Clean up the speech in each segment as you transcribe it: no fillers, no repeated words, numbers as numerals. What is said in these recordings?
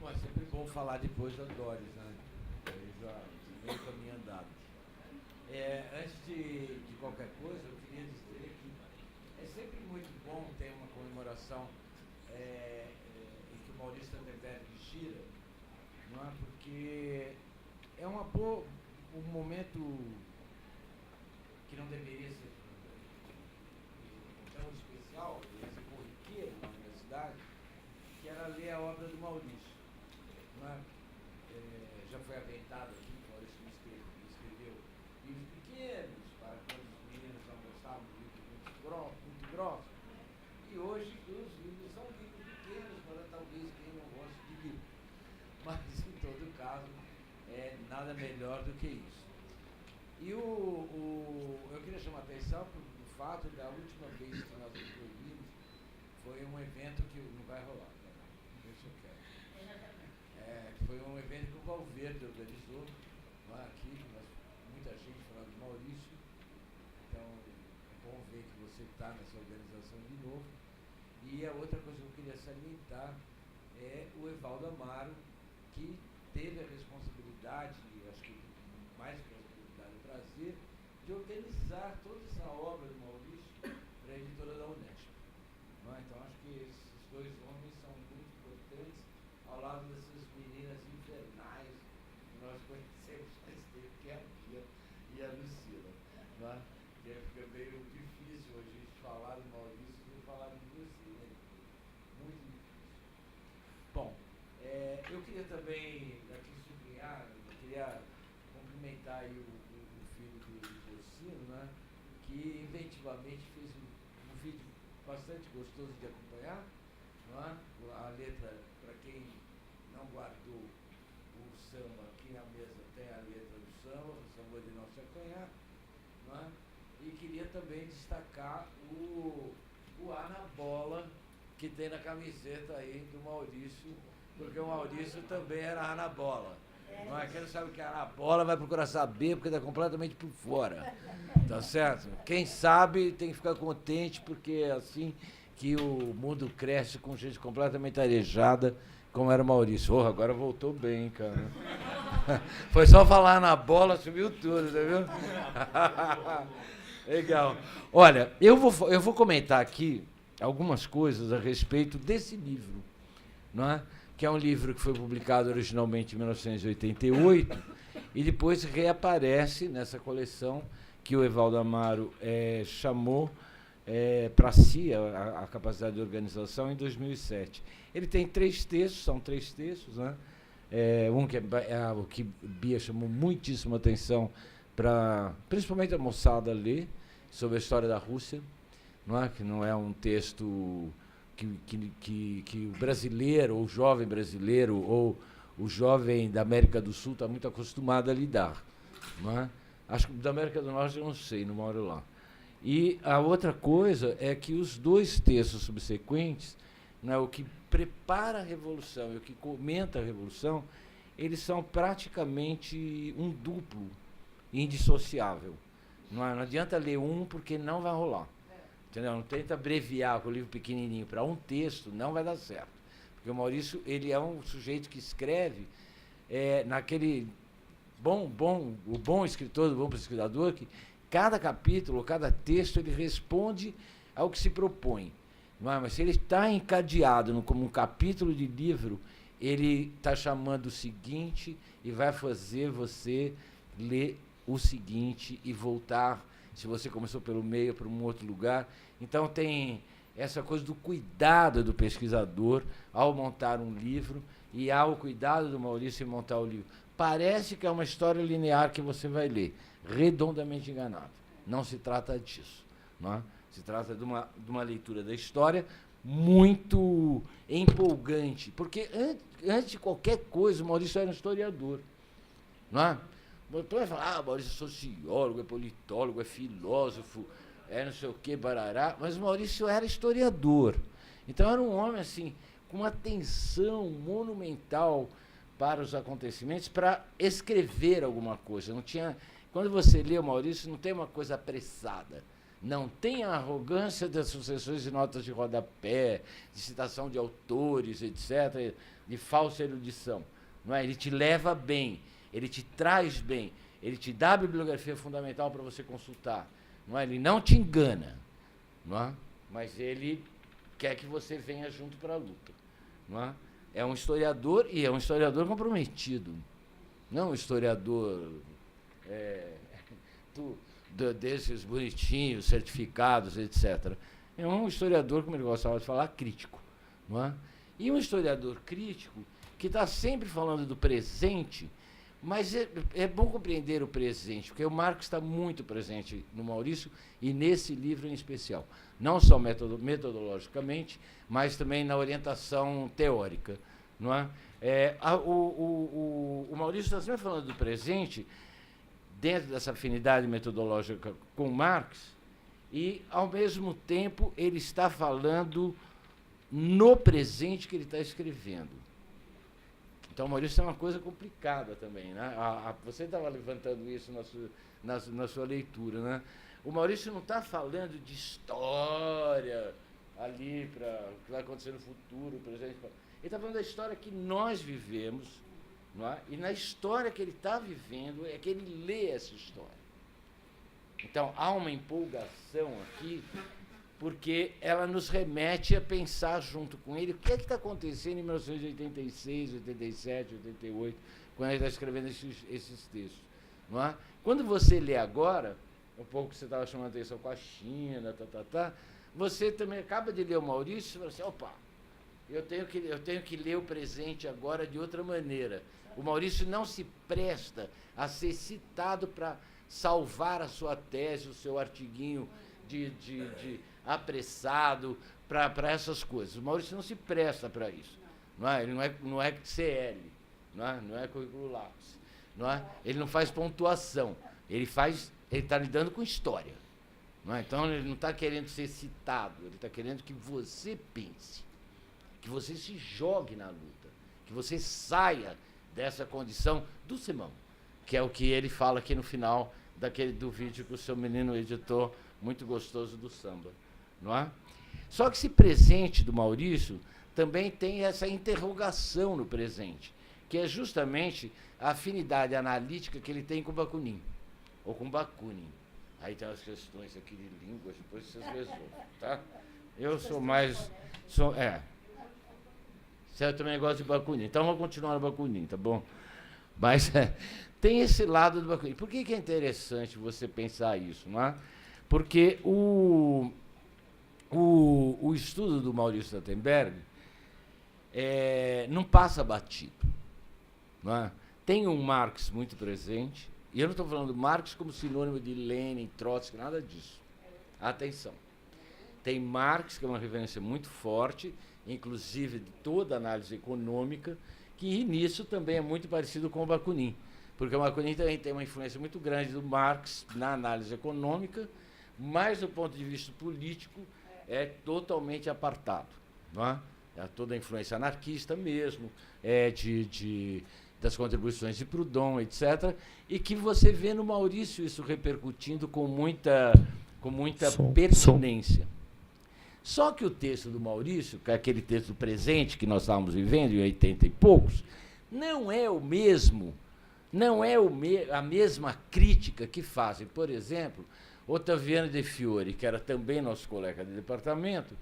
Bom, é sempre bom falar depois da Doris, né? Aí já meio caminho andado. Antes de qualquer coisa, eu queria dizer que é sempre muito bom ter uma comemoração em que o Maurício Tanderberg gira, não é? Porque é um momento que não deveria ser tão especial, deveria ser corriqueiro na universidade, que era ler a obra do Maurício. Não é? Já foi aventado aqui, o Maurício escreveu livros pequenos, para quando os meninos não gostavam de livros muito grossos. E hoje os livros são livros pequenos, para talvez quem não goste de livro. Mas, em todo caso, nada melhor do que isso. E eu queria chamar a atenção para o fato da última vez que nós nos reunimos, foi um evento que não vai rolar, não sei se eu quero. Foi um evento que o Valverde organizou, lá aqui, muita gente falando de Maurício, então é bom ver que você está nessa organização de novo. E a outra coisa que eu queria salientar é o Evaldo Amaro, que teve a responsabilidade, acho que mais responsabilidade, o prazer, de organizar toda essa obra do Maurício para a editora da Unesp. Não é? Então, acho que esses dois homens são muito importantes, ao lado dessas meninas infernais que nós conhecemos faz tempo, que é a Bia e a Lucila. Não é? Que fica meio difícil a gente falar do Maurício e falar de você, né? Muito difícil. Bom, eu queria também aqui sublinhar, eu queria cumprimentar aí o filho do Bocino, né, que inventivamente fez um vídeo bastante gostoso de acompanhar, não é? A letra, para quem não guardou o samba, aqui na mesa tem a letra do samba, o samba de não se acanhar, não é? E queria também destacar o A na bola que tem na camiseta aí do Maurício, porque o Maurício também era A na bola. Não é? Quem não sabe o que é A na bola vai procurar saber, porque está completamente por fora. Tá certo? Quem sabe tem que ficar contente, porque é assim que o mundo cresce com gente completamente arejada, como era o Maurício. Oh, agora voltou bem, cara. Foi só falar na bola, subiu tudo, tá viu? Legal. Olha, eu vou comentar aqui algumas coisas a respeito desse livro, não é? Que é um livro que foi publicado originalmente em 1988 e depois reaparece nessa coleção que o Evaldo Amaro chamou para si a capacidade de organização em 2007. Ele tem são três textos, né? Um que o que Bia chamou muitíssima atenção para, principalmente a moçada, ler sobre a história da Rússia, não é? Que não é um texto que o brasileiro, ou o jovem brasileiro, ou o jovem da América do Sul está muito acostumado a lidar. Não é? Acho que da América do Norte eu não sei, não moro lá. E a outra coisa é que os dois textos subsequentes, né, o que prepara a Revolução e o que comenta a Revolução, eles são praticamente um duplo indissociável. Não adianta ler um porque não vai rolar. Entendeu? Não tenta abreviar com o livro pequenininho para um texto, não vai dar certo. Porque o Maurício, ele é um sujeito que escreve naquele o bom escritor, o bom pesquisador, que cada capítulo, cada texto, ele responde ao que se propõe. Não é? Mas se ele está encadeado como um capítulo de livro, ele está chamando o seguinte e vai fazer você ler o seguinte e voltar, se você começou pelo meio, para um outro lugar. Então, tem essa coisa do cuidado do pesquisador ao montar um livro e ao cuidado do Maurício em montar o livro. Parece que é uma história linear que você vai ler. Redondamente enganado. Não se trata disso. Não é? Se trata de uma leitura da história muito empolgante. Porque, antes de qualquer coisa, o Maurício era um historiador. Não é? Então vai falar, Maurício é sociólogo, é politólogo, é filósofo, não sei o que, barará, mas o Maurício era historiador. Então era um homem assim, com uma atenção monumental para os acontecimentos, para escrever alguma coisa. Não tinha, quando você lê o Maurício, não tem uma coisa apressada. Não tem a arrogância das sucessões de notas de rodapé, de citação de autores, etc., de falsa erudição. Não é? Ele te leva bem, ele te traz bem, ele te dá a bibliografia fundamental para você consultar. Não é? Ele não te engana, não é? Mas ele quer que você venha junto para a luta. Não é? É um historiador, e é um historiador comprometido. Não um historiador desses bonitinhos, certificados, etc. É um historiador, como ele gostava de falar, crítico. Não é? E um historiador crítico que está sempre falando do presente, mas é bom compreender o presente, porque o Marx está muito presente no Maurício e nesse livro em especial. Não só metodologicamente, mas também na orientação teórica. Não é? O Maurício está sempre falando do presente, dentro dessa afinidade metodológica com Marx, e, ao mesmo tempo, ele está falando no presente que ele está escrevendo. Então, o Maurício é uma coisa complicada também. Né? Você estava levantando isso na sua leitura. Né? O Maurício não está falando de história ali para o que vai acontecer no futuro, presente. Ele está falando da história que nós vivemos, não é? E na história que ele está vivendo é que ele lê essa história. Então, há uma empolgação aqui, porque ela nos remete a pensar junto com ele o que é que está acontecendo em 1986, 87, 88, quando ele está escrevendo esses textos. Não é? Quando você lê agora, um pouco que você estava chamando a atenção com a China, você também acaba de ler o Maurício e fala assim, opa, eu tenho que ler o presente agora de outra maneira. O Maurício não se presta a ser citado para salvar a sua tese, o seu artiguinho de apressado, para essas coisas. O Maurício não se presta para isso. Não é? Ele não é CL, não é currículo lápis. Não é? Ele não faz pontuação. Ele está lidando com história. Não é? Então, ele não está querendo ser citado, ele está querendo que você pense, que você se jogue na luta, que você saia dessa condição do Simão, que é o que ele fala aqui no final do vídeo que o seu menino editou, muito gostoso, do samba. Não é? Só que esse presente do Maurício também tem essa interrogação no presente, que é justamente a afinidade analítica que ele tem com Bakunin, ou com Bakunin. Aí tem as questões aqui de línguas, depois vocês resolvem, tá? Eu sou mais... Eu também gosto de Bakunin, então vamos continuar no Bakunin, tá bom? Mas tem esse lado do Bakunin. Por que é interessante você pensar isso, não é? Porque o estudo do Maurício Stuttenberg não passa batido, não é? Tem um Marx muito presente, e eu não estou falando Marx como sinônimo de Lenin, Trotsky, nada disso. Atenção. Tem Marx, que é uma referência muito forte, inclusive de toda a análise econômica, que nisso também é muito parecido com o Bakunin, porque o Bakunin também tem uma influência muito grande do Marx na análise econômica, mas do ponto de vista político é totalmente apartado. Não é? Toda a influência anarquista mesmo, das contribuições de Proudhon, etc., e que você vê no Maurício isso repercutindo com muita pertinência. Só que o texto do Maurício, que é aquele texto presente que nós estávamos vivendo em 80 e poucos, não é a mesma crítica que fazem, por exemplo, Ottaviano De Fiori, que era também nosso colega de departamento,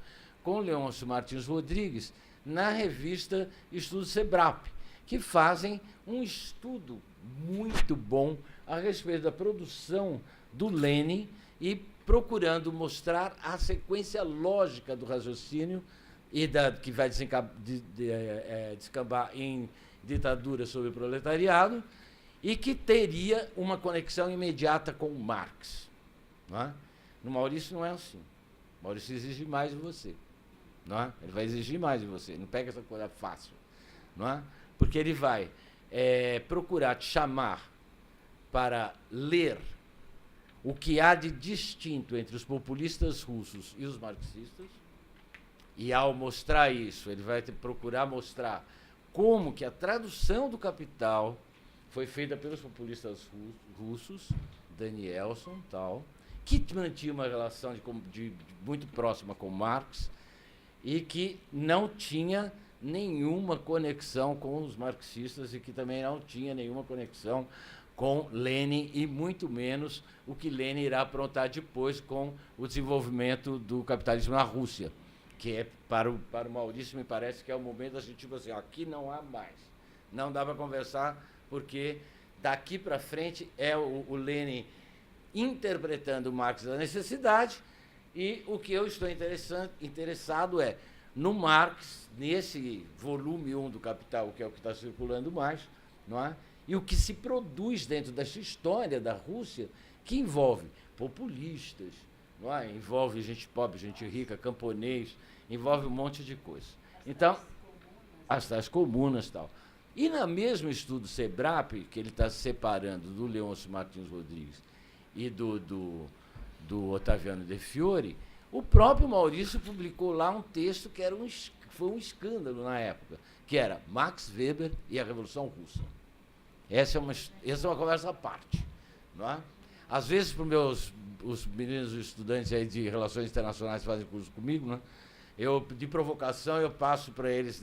com Leôncio Martins Rodrigues, na revista Estudo Sebrap, que fazem um estudo muito bom a respeito da produção do Lenin e procurando mostrar a sequência lógica do raciocínio que vai descambar em ditadura sobre o proletariado e que teria uma conexão imediata com Marx. Não é? No Maurício não é assim. O Maurício exige mais de você. Não é? Ele vai exigir mais de você. Não pega essa coisa fácil. Não é? Porque ele vai procurar te chamar para ler o que há de distinto entre os populistas russos e os marxistas, e ao mostrar isso, ele vai procurar mostrar como que a tradução do Capital foi feita pelos populistas russos, Danielson, tal, que mantinha uma relação de muito próxima com Marx e que não tinha nenhuma conexão com os marxistas e que também não tinha nenhuma conexão com Lenin e muito menos o que Lenin irá aprontar depois com o desenvolvimento do capitalismo na Rússia, que é, para o Maurício, me parece que é o momento da gente, tipo assim, aqui não há mais. Não dá para conversar, porque daqui para frente é o Lenin interpretando o Marx da necessidade, e o que eu estou interessado é no Marx, nesse volume 1 do Capital, que é o que está circulando mais, não é? E o que se produz dentro dessa história da Rússia, que envolve populistas, não é? Envolve gente pobre, gente rica, camponês, envolve um monte de coisa. Então, as tais comunas e tal. E no mesmo estudo SEBRAP, que ele está separando do Leôncio Martins Rodrigues e do Ottaviano De Fiori, o próprio Maurício publicou lá um texto que foi um escândalo na época, que era Max Weber e a Revolução Russa. Essa é uma conversa à parte. Não é? Às vezes, para os meninos estudantes aí de Relações Internacionais que fazem curso comigo, né, de provocação, eu passo para eles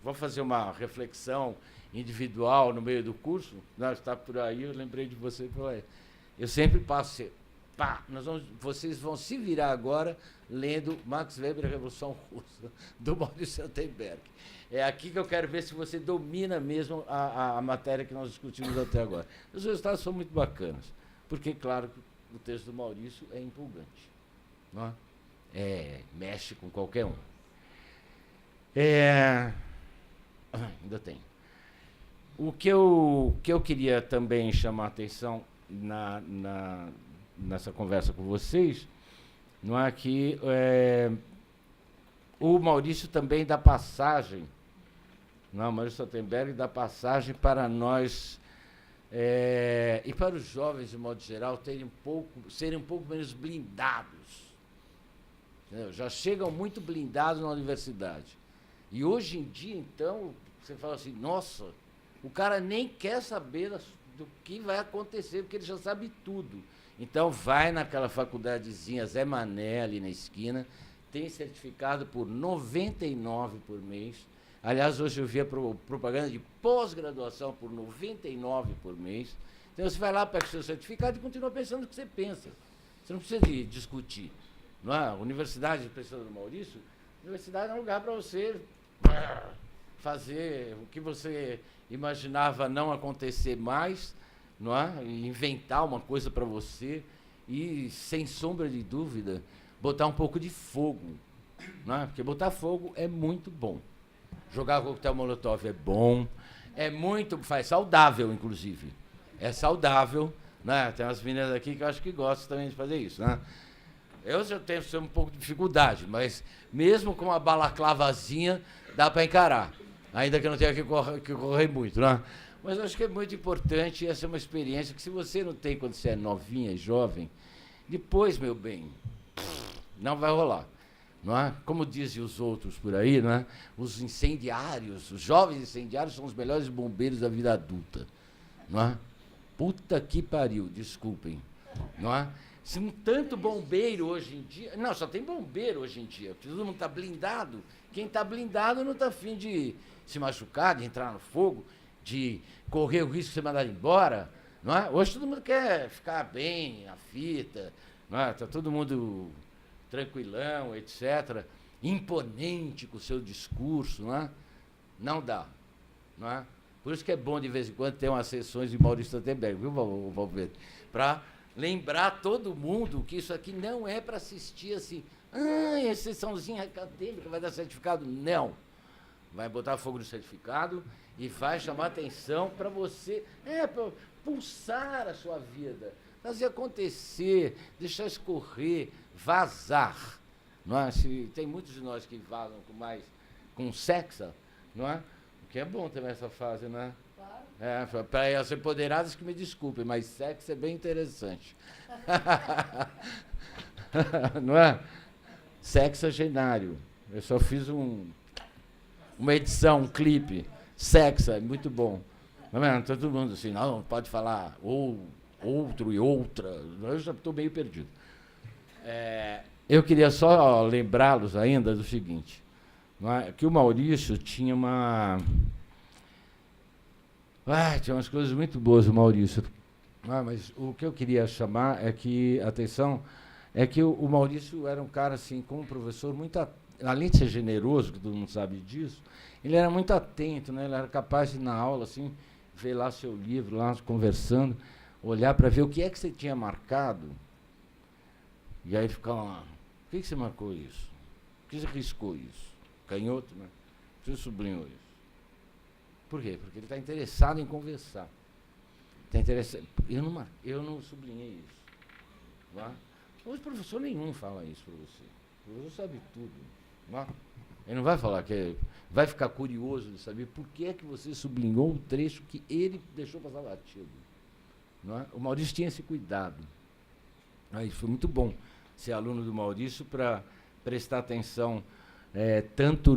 vou fazer uma reflexão individual no meio do curso. Não, está por aí, eu lembrei de você. Eu sempre passo, vocês vão se virar agora lendo Max Weber e a Revolução Russa, do Maurício Seltenberg. É aqui que eu quero ver se você domina mesmo a matéria que nós discutimos até agora. Os resultados são muito bacanas, porque, claro, o texto do Maurício é empolgante. Não é? Mexe com qualquer um. Ainda tem. O que eu queria também chamar a atenção nessa conversa com vocês, não é que o Maurício também dá passagem, não, o Maurício Seltenberg dá passagem para nós e para os jovens, de modo geral, serem um pouco menos blindados. Entendeu? Já chegam muito blindados na universidade. E hoje em dia, então, você fala assim, nossa, o cara nem quer saber do que vai acontecer, porque ele já sabe tudo. Então, vai naquela faculdadezinha Zé Mané, ali na esquina, tem certificado por R$ 99 por mês. Aliás, hoje eu vi a propaganda de pós-graduação por R$ 99 por mês. Então, você vai lá, pega o seu certificado e continua pensando o que você pensa. Você não precisa de discutir. Não é? A universidade, pensando no Maurício, a universidade é um lugar para você fazer o que você imaginava não acontecer mais, não é? E inventar uma coisa para você e, sem sombra de dúvida, botar um pouco de fogo, não é? Porque botar fogo é muito bom. Jogar coquetel molotov é bom, faz saudável, inclusive. É saudável, né? Tem umas meninas aqui que eu acho que gostam também de fazer isso, né? Eu já tenho um pouco de dificuldade, mas mesmo com uma balaclavazinha dá para encarar, ainda que eu não tenha que correr muito, né? Mas eu acho que é muito importante, essa é uma experiência que se você não tem quando você é novinha, jovem, depois, meu bem, não vai rolar. Não é? Como dizem os outros por aí, não é? Os incendiários, os jovens incendiários são os melhores bombeiros da vida adulta. Não é? Puta que pariu, desculpem. Não é? Se um tanto bombeiro hoje em dia... Não, só tem bombeiro hoje em dia. Todo mundo está blindado. Quem está blindado não está afim de se machucar, de entrar no fogo, de correr o risco de ser mandado embora. Não é? Hoje todo mundo quer ficar bem, na fita. Não é? Está todo mundo tranquilão, etc. Imponente com o seu discurso. Não é? Não dá. Não é? Por isso que é bom, de vez em quando, ter umas sessões de Maurício Seltenberg, viu, Valverde? Para lembrar todo mundo que isso aqui não é para assistir assim, sessãozinha acadêmica, vai dar certificado. Não. Vai botar fogo no certificado e vai chamar atenção para você, para pulsar a sua vida, fazer acontecer, deixar escorrer, vazar. Não é? Tem muitos de nós que vazam com sexa, não é? O que é bom também essa fase, não é? Para as empoderadas que me desculpem, mas sexo é bem interessante. Não é? Sexagenário. Eu só fiz uma edição, um clipe. Sexa, é muito bom. Não é? Todo mundo assim, não pode falar ou outro e outra. Eu já estou meio perdido. Eu queria só lembrá-los ainda do seguinte, não é? Que o Maurício tinha tinha umas coisas muito boas, o Maurício. Mas o que eu queria chamar é que, atenção, é que o Maurício era um cara, assim, como professor, além de ser generoso, que todo mundo sabe disso, ele era muito atento, né? Ele era capaz de, na aula, assim, ver lá seu livro, lá conversando, olhar para ver o que é que você tinha marcado, e aí ele ficava lá, por que você marcou isso? Por que você riscou isso? Canhoto, né? Por que você sublinhou isso? Por quê? Porque ele está interessado em conversar. Está interessado. Eu não sublinhei isso. Não é? Hoje professor nenhum fala isso para você. O professor sabe tudo. Não é? Ele não vai falar vai ficar curioso de saber por que é que você sublinhou o trecho que ele deixou passar batido. Não é? O Maurício tinha esse cuidado. Aí foi muito bom ser aluno do Maurício para prestar atenção tanto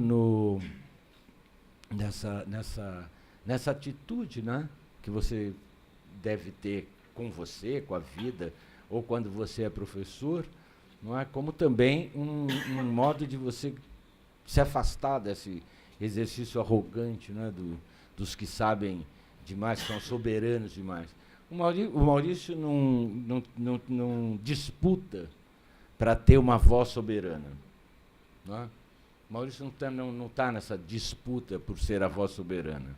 nessa atitude, né, que você deve ter com você, com a vida, ou quando você é professor, não é? Como também um modo de você se afastar desse exercício arrogante, né, dos que sabem demais, que são soberanos demais. O Maurício não disputa para ter uma voz soberana. Não é? O Maurício não está nessa disputa por ser a voz soberana.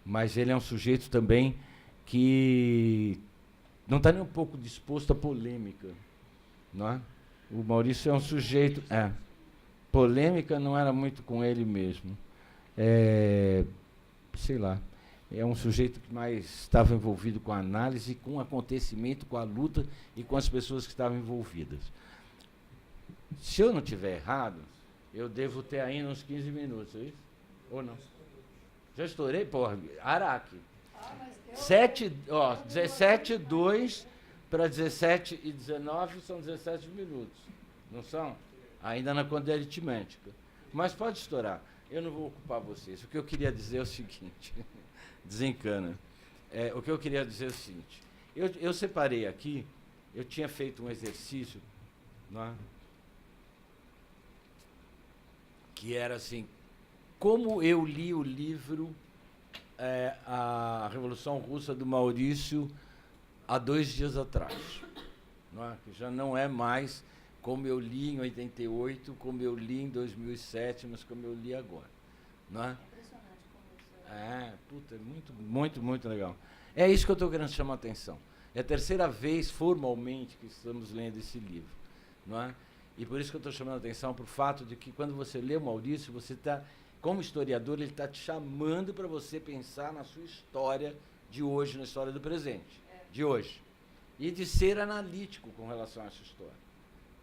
Mas ele é um sujeito também que não está nem um pouco disposto à polêmica. Não é? O Maurício é um sujeito... polêmica não era muito com ele mesmo. Sei lá. É um sujeito que mais estava envolvido com a análise, com o acontecimento, com a luta e com as pessoas que estavam envolvidas. Se eu não estiver errado, eu devo ter ainda uns 15 minutos, é isso? Ou não? Já estourei? Porra, Araque. 17:02 para 17:19 são 17 minutos. Não são? Ainda na conta aritmética. Mas pode estourar. Eu não vou ocupar vocês. O que eu queria dizer é o seguinte. Desencana. O que eu queria dizer é o seguinte. Eu separei aqui, eu tinha feito um exercício, não é? Que era assim, como eu li o livro A Revolução Russa do Maurício há 2 dias atrás. Não é? Que já não é mais como eu li em 88, como eu li em 2007, mas como eu li agora. Não é? É muito, muito legal. É isso que eu estou querendo chamar a atenção. É a terceira vez, formalmente, que estamos lendo esse livro. Não é? E por isso que eu estou chamando a atenção para o fato de que, quando você lê o Maurício, você está, como historiador, ele está te chamando para você pensar na sua história de hoje, na história do presente, de hoje. E de ser analítico com relação a essa história.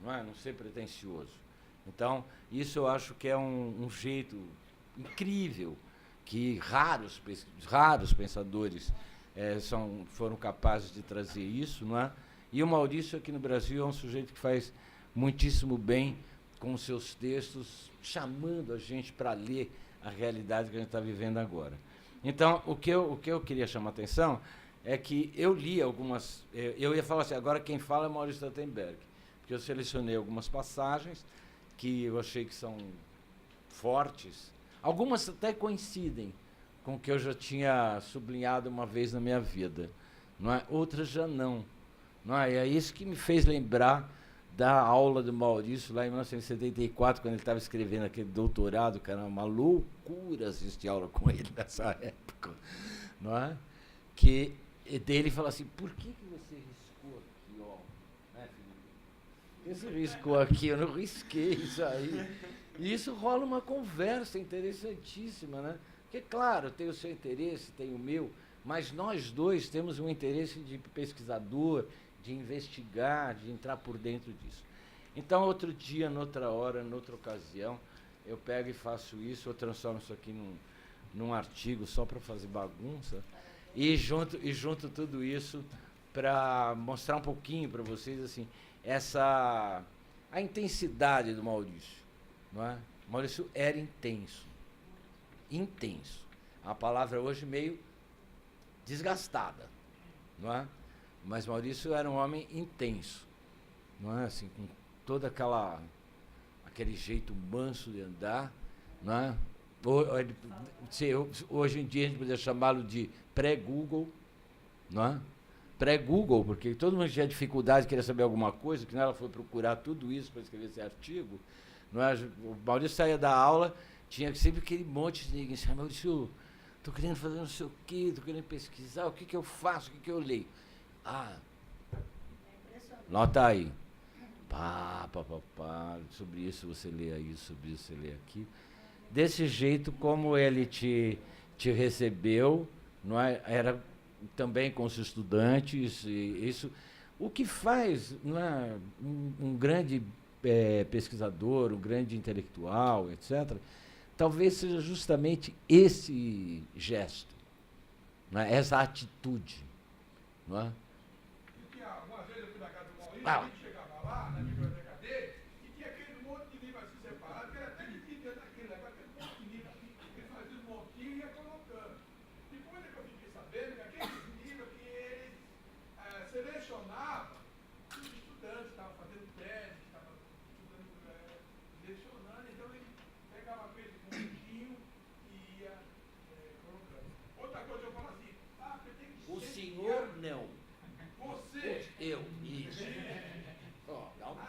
Não é? Não ser pretensioso. Então, isso eu acho que é um jeito incrível que raros pensadores foram capazes de trazer isso, não é? E o Maurício, aqui no Brasil, é um sujeito que faz muitíssimo bem com os seus textos, chamando a gente para ler a realidade que a gente está vivendo agora. Então, o que eu queria chamar a atenção é que eu li algumas... Eu ia falar assim, agora quem fala é Maurício Stuttenberg, porque eu selecionei algumas passagens que eu achei que são fortes. Algumas até coincidem com o que eu já tinha sublinhado uma vez na minha vida, não é? Outras já não. Não é? E é isso que me fez lembrar da aula do Maurício lá em 1974, quando ele estava escrevendo aquele doutorado, que era uma loucura assistir aula com ele nessa época. Não é? Que dele fala assim, por que você riscou aqui, ó? Né, Felipe? Por que você riscou aqui? Eu não risquei isso aí. E isso rola uma conversa interessantíssima, né? Porque, claro, tem o seu interesse, tem o meu, mas nós dois temos um interesse de pesquisador, de investigar, de entrar por dentro disso. Então, outro dia, noutra hora, noutra ocasião, eu pego e faço isso, eu transformo isso aqui num artigo só para fazer bagunça, e junto tudo isso para mostrar um pouquinho para vocês assim, a intensidade do Maurício. Não é? O Maurício era intenso. A palavra hoje meio desgastada, não é? Mas Maurício era um homem intenso, não é? Assim, com toda aquele jeito manso de andar, não é? Hoje em dia a gente poderia chamá-lo de pré-Google, não é? Pré-Google, porque todo mundo tinha dificuldade de querer saber alguma coisa, que ela foi procurar tudo isso para escrever esse artigo. Não é? O Maurício saía da aula, tinha sempre aquele monte de ninguém. Maurício, estou querendo fazer não sei o quê, estou querendo pesquisar, o que, que eu faço, o que, que eu leio? Ah, nota aí. Pá, sobre isso você lê aí, sobre isso você lê aqui. Desse jeito, como ele te recebeu, não é? Era também com os estudantes, e isso, o que faz, não é, um grande pesquisador, um grande intelectual, etc., talvez seja justamente esse gesto, não é? Essa atitude. Não é? Uma vez eu fui na casa do Maurício, a gente chegava lá, na biblioteca dele, e tinha aquele monte de livro assim separado, que era até difícil dentro daquele negócio, aquele monte de livro assim, ele fazia um montinho e ia colocando. Depois é que eu fiquei sabendo que aqueles livros que eles selecionavam os estudantes que estavam fazendo tese, que estavam estudando, selecionando, então ele pegava aquele montinho e ia colocando. Outra coisa eu falo assim, você tem que o senhor não. Você. Eu, isso.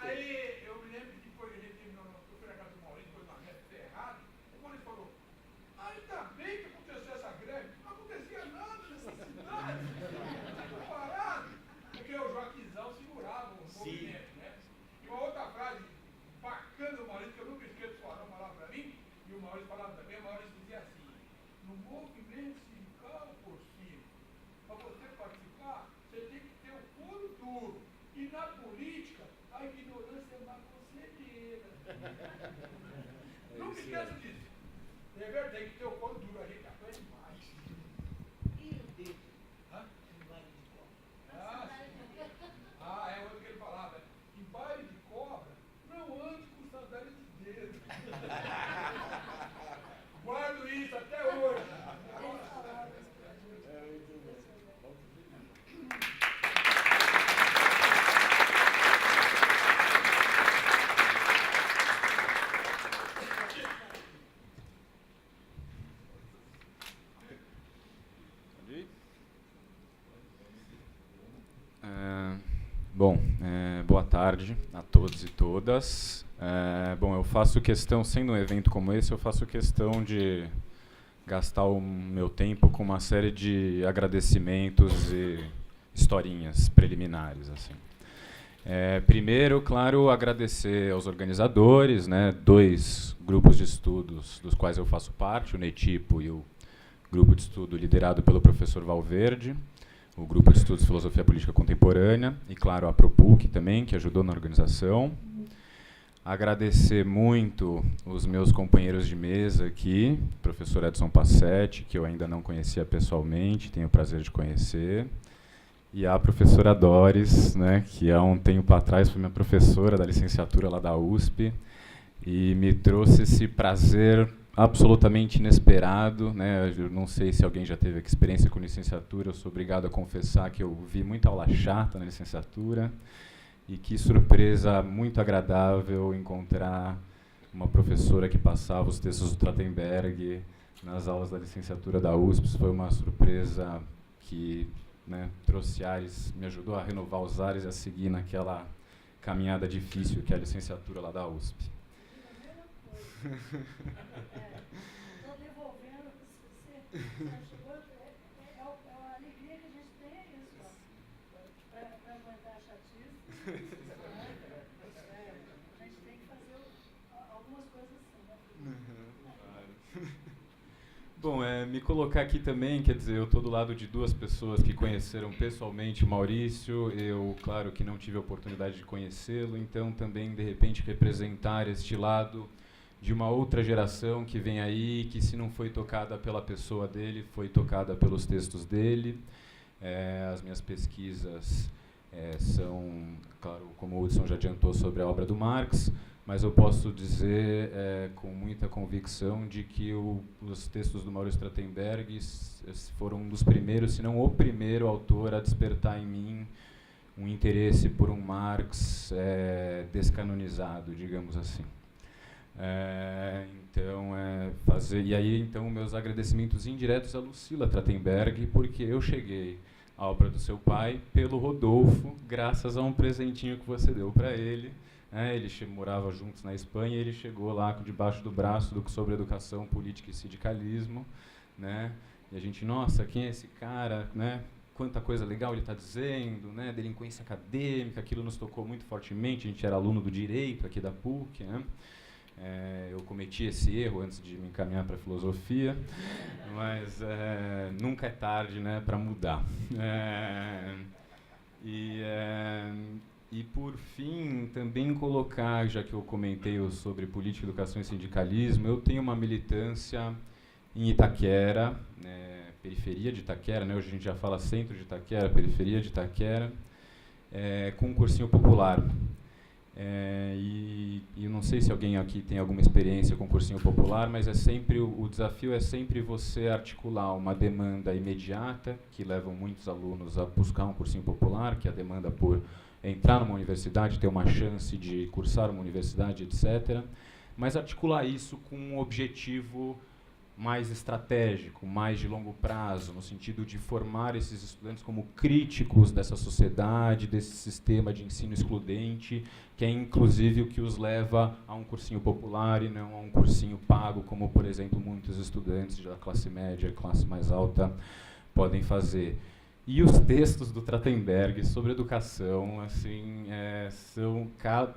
Aí eu me lembro que depois a gente terminou, eu fui na casa do Maurício, depois de uma greve ferrada, o Maurício falou, ainda bem que aconteceu essa greve, não acontecia nada nessa cidade, ficou parado, porque o Joaquizão segurava o movimento, né? E uma outra frase bacana do Maurício, que eu nunca esqueço, o Arão falava para mim, e o Maurício falava também, o Maurício dizia assim, no movimento sindical, Porcino, para você participar, você tem que ter o couro duro. E na política, a ignorância é uma conselheira. Nunca esqueça disso. Tem que ter o couro duro, a gente apanha demais. E o dedo? Hã? No baile de cobra. É outro que ele falava. Em baile de cobra, não ande com sandália de dedo. Guardo isso até hoje. Boa tarde a todos e todas. Bom, eu faço questão, sendo um evento como esse, eu faço questão de gastar o meu tempo com uma série de agradecimentos e historinhas preliminares, assim. Primeiro, claro, agradecer aos organizadores, né, 2 grupos de estudos dos quais eu faço parte, o NETIPO e o grupo de estudo liderado pelo professor Valverde, o grupo de estudos Filosofia Política Contemporânea, e, claro, a ProPuc também, que ajudou na organização. Agradecer muito os meus companheiros de mesa aqui, professor Edson Passetti, que eu ainda não conhecia pessoalmente, tenho o prazer de conhecer, e a professora Doris, né, que há um tempo atrás foi minha professora da licenciatura lá da USP, e me trouxe esse prazer absolutamente inesperado, né? Eu não sei se alguém já teve experiência com licenciatura, eu sou obrigado a confessar que eu vi muita aula chata na licenciatura, e que surpresa muito agradável encontrar uma professora que passava os textos do Trachtenberg nas aulas da licenciatura da USP. Isso foi uma surpresa que, né, trouxe ares, me ajudou a renovar os ares e a seguir naquela caminhada difícil que é a licenciatura lá da USP. Estou devolvendo para você. É uma alegria que a gente tem, é isso. Para aguentar a chatice, a gente tem que fazer algumas coisas assim, né? Bom, me colocar aqui também, quer dizer, eu estou do lado de 2 pessoas que conheceram pessoalmente o Maurício. Eu, claro, que não tive a oportunidade de conhecê-lo, então também, de repente, representar este lado de uma outra geração que vem aí, que se não foi tocada pela pessoa dele, foi tocada pelos textos dele. As minhas pesquisas são, claro, como o Hudson já adiantou, sobre a obra do Marx, mas eu posso dizer com muita convicção de que os textos do Maurício Trachtenberg foram um dos primeiros, se não o primeiro autor a despertar em mim um interesse por um Marx descanonizado, digamos assim. E aí, então, meus agradecimentos indiretos a Lucila Trachtenberg, porque eu cheguei à obra do seu pai pelo Rodolfo, graças a um presentinho que você deu para ele. Eles moravam juntos na Espanha, e ele chegou lá debaixo do braço do sobre educação, política e sindicalismo, né? E a gente, nossa, quem é esse cara, né? Quanta coisa legal ele está dizendo, né? Delinquência acadêmica, aquilo nos tocou muito fortemente. A gente era aluno do direito aqui da PUC, né? Eu cometi esse erro antes de me encaminhar para a filosofia, mas nunca é tarde, né, para mudar. E por fim, também colocar, já que eu comentei sobre política, educação e sindicalismo, eu tenho uma militância em Itaquera, periferia de Itaquera, né, hoje a gente já fala centro de Itaquera, periferia de Itaquera, com um cursinho popular. E eu não sei se alguém aqui tem alguma experiência com cursinho popular, mas o desafio é sempre você articular uma demanda imediata, que leva muitos alunos a buscar um cursinho popular, que é a demanda por entrar numa universidade, ter uma chance de cursar uma universidade, etc. Mas articular isso com um objetivo mais estratégico, mais de longo prazo, no sentido de formar esses estudantes como críticos dessa sociedade, desse sistema de ensino excludente, que é inclusive o que os leva a um cursinho popular e não a um cursinho pago, como, por exemplo, muitos estudantes da classe média e classe mais alta podem fazer. E os textos do Trachtenberg sobre educação assim,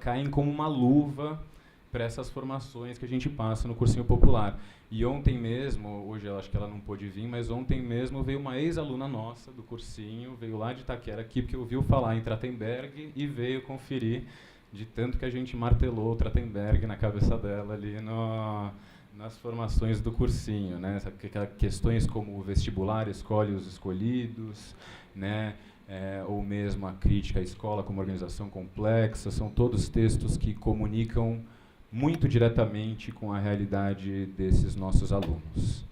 caem como uma luva para essas formações que a gente passa no cursinho popular. E ontem mesmo, hoje eu acho que ela não pôde vir, mas ontem mesmo veio uma ex-aluna nossa do cursinho, veio lá de Itaquera aqui, porque ouviu falar em Trachtenberg e veio conferir, de tanto que a gente martelou o Trachtenberg na cabeça dela ali nas formações do cursinho, né? Questões como o vestibular, escolhe os escolhidos, né? Ou mesmo a crítica à escola como organização complexa, são todos textos que comunicam muito diretamente com a realidade desses nossos alunos.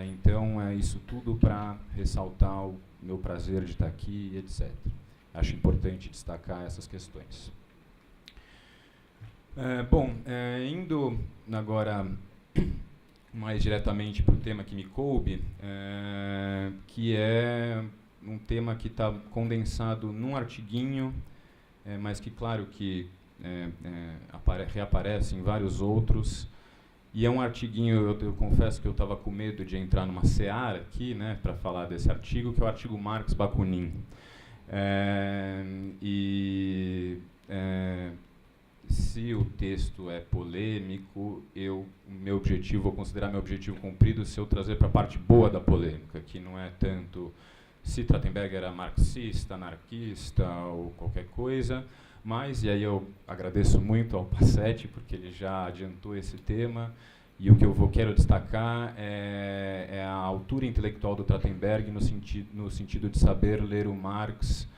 Então, é isso tudo para ressaltar o meu prazer de estar aqui, etc. Acho importante destacar essas questões. Indo agora mais diretamente para o tema que me coube, que é um tema que está condensado num artiguinho, mas que, claro, que reaparece em vários outros, e é um artiguinho, eu confesso que eu estava com medo de entrar numa seara aqui, né, para falar desse artigo, que é o artigo Marx-Bakunin. Se o texto é polêmico, vou considerar meu objetivo cumprido se eu trazer para a parte boa da polêmica, que não é tanto se Trachtenberg era marxista, anarquista ou qualquer coisa, mas, e aí eu agradeço muito ao Passetti, porque ele já adiantou esse tema, e o que eu quero destacar é a altura intelectual do Trachtenberg no sentido de saber ler o Marx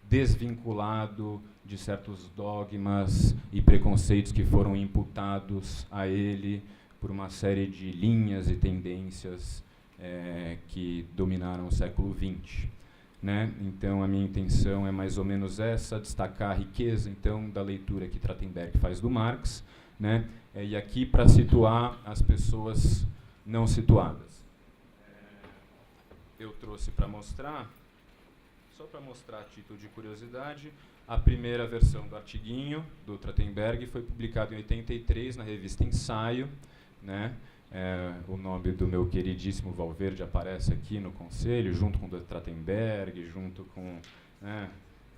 desvinculado de certos dogmas e preconceitos que foram imputados a ele por uma série de linhas e tendências que dominaram o século XX. Né? Então, a minha intenção é mais ou menos essa, destacar a riqueza, então, da leitura que Trachtenberg faz do Marx, né? E aqui para situar as pessoas não situadas. Eu trouxe para mostrar, só para mostrar a título de curiosidade, a primeira versão do artiguinho do Trachtenberg foi publicado em 83 na revista Ensaio, né? O nome do meu queridíssimo Valverde aparece aqui no conselho, junto com o Trachtenberg, junto com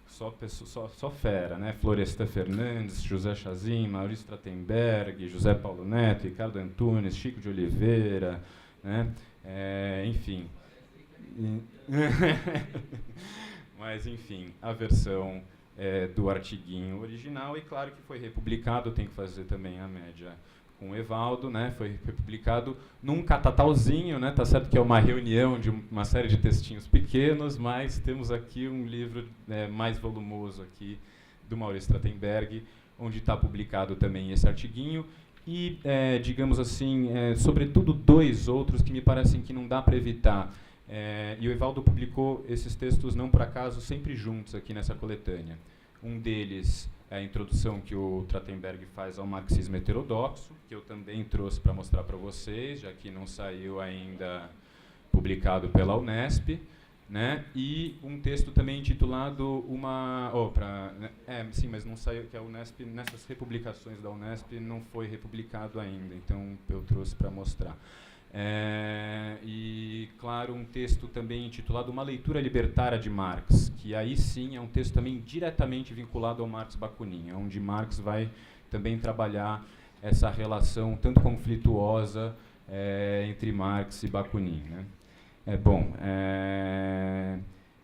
só fera, né? Florestan Fernandes, José Chazin, Maurício Trachtenberg, José Paulo Neto, Ricardo Antunes, Chico de Oliveira, né? Enfim. Mas, enfim, a versão do artiguinho original, e claro que foi republicado, tem que fazer também a média com o Evaldo, né? Foi publicado num catatauzinho, né? Tá certo que é uma reunião de uma série de textinhos pequenos, mas temos aqui um livro mais volumoso aqui do Maurício Trachtenberg, onde está publicado também esse artiguinho, e, digamos assim, sobretudo 2 outros que me parecem que não dá para evitar. E o Evaldo publicou esses textos, não por acaso, sempre juntos aqui nessa coletânea. Um deles é a introdução que o Trachtenberg faz ao marxismo heterodoxo, que eu também trouxe para mostrar para vocês, já que não saiu ainda publicado pela Unesp, né? E um texto também intitulado sim, mas não saiu, que a Unesp, nessas republicações da Unesp, não foi republicado ainda, então eu trouxe para mostrar. E, claro, um texto também intitulado Uma Leitura Libertária de Marx, que aí sim é um texto também diretamente vinculado ao Marx Bakunin, onde Marx vai também trabalhar essa relação tanto conflituosa entre Marx e Bakunin, né?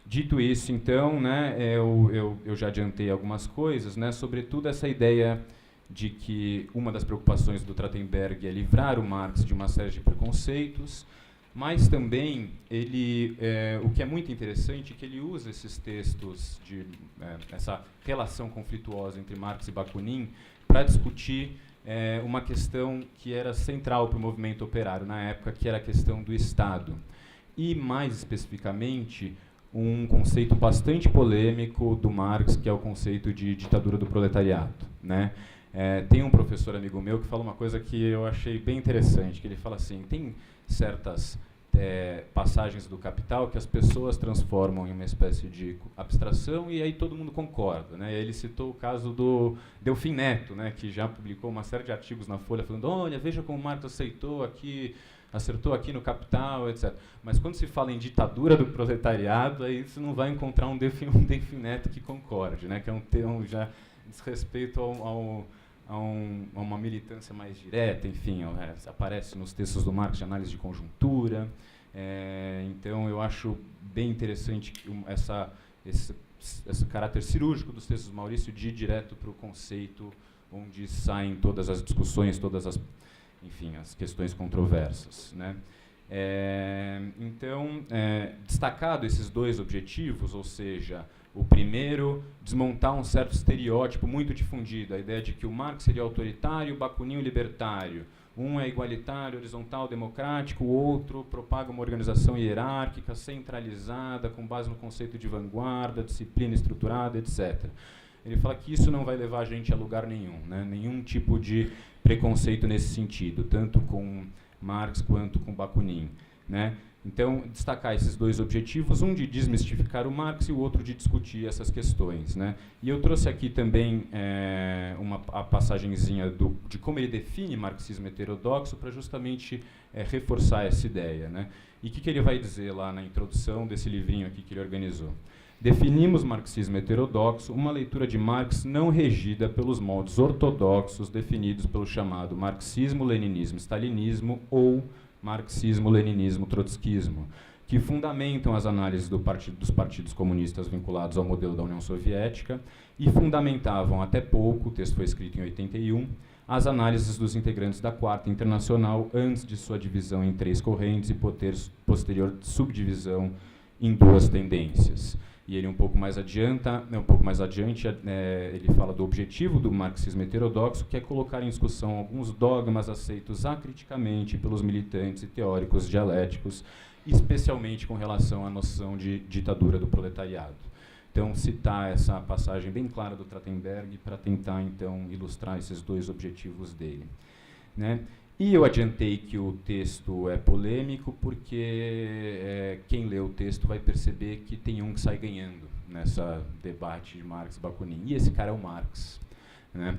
Dito isso, então, né, eu já adiantei algumas coisas, né, sobretudo essa ideia de que uma das preocupações do Trachtenberg é livrar o Marx de uma série de preconceitos, mas também o que é muito interessante é que ele usa esses textos essa relação conflituosa entre Marx e Bakunin para discutir uma questão que era central para o movimento operário na época, que era a questão do Estado. E, mais especificamente, um conceito bastante polêmico do Marx, que é o conceito de ditadura do proletariado, né? Tem um professor amigo meu que fala uma coisa que eu achei bem interessante, que ele fala assim, tem certas passagens do Capital que as pessoas transformam em uma espécie de abstração e aí todo mundo concorda, né? E aí ele citou o caso do Delfim Neto, né, que já publicou uma série de artigos na Folha falando, olha, veja como Marx acertou aqui no Capital, etc. Mas quando se fala em ditadura do proletariado, aí você não vai encontrar um Delfim Neto que concorde, né? Que é um termo já desrespeito a uma militância mais direta, enfim, aparece nos textos do Marx de análise de conjuntura. Então, eu acho bem interessante esse caráter cirúrgico dos textos do Maurício de ir direto para o conceito onde saem todas as discussões, as questões controversas, né? Então, destacado esses 2 objetivos, ou seja, o primeiro, desmontar um certo estereótipo muito difundido, a ideia de que o Marx seria autoritário, o Bakunin libertário. Um é igualitário, horizontal, democrático, o outro propaga uma organização hierárquica, centralizada, com base no conceito de vanguarda, disciplina estruturada, etc. Ele fala que isso não vai levar a gente a lugar nenhum, né? Nenhum tipo de preconceito nesse sentido, tanto com Marx quanto com Bakunin, né? Então, destacar esses 2 objetivos, um de desmistificar o Marx e o outro de discutir essas questões, né? E eu trouxe aqui também a passagenzinha de como ele define marxismo heterodoxo para justamente reforçar essa ideia, né? E o que ele vai dizer lá na introdução desse livrinho aqui que ele organizou? Definimos marxismo heterodoxo, uma leitura de Marx não regida pelos moldes ortodoxos definidos pelo chamado marxismo-leninismo-stalinismo ou marxismo-leninismo-trotskismo, que fundamentam as análises dos partidos comunistas vinculados ao modelo da União Soviética e fundamentavam até pouco, o texto foi escrito em 81, as análises dos integrantes da Quarta Internacional antes de sua divisão em 3 correntes e posterior subdivisão em 2 tendências. E ele um pouco mais adiante, ele fala do objetivo do marxismo heterodoxo, que é colocar em discussão alguns dogmas aceitos acriticamente pelos militantes e teóricos dialéticos, especialmente com relação à noção de ditadura do proletariado. Então, citar essa passagem bem clara do Trachtenberg para tentar, então, ilustrar esses 2 objetivos dele, né? E eu adiantei que o texto é polêmico porque quem lê o texto vai perceber que tem um que sai ganhando nessa debate de Marx e Bakunin. E esse cara é o Marx, né?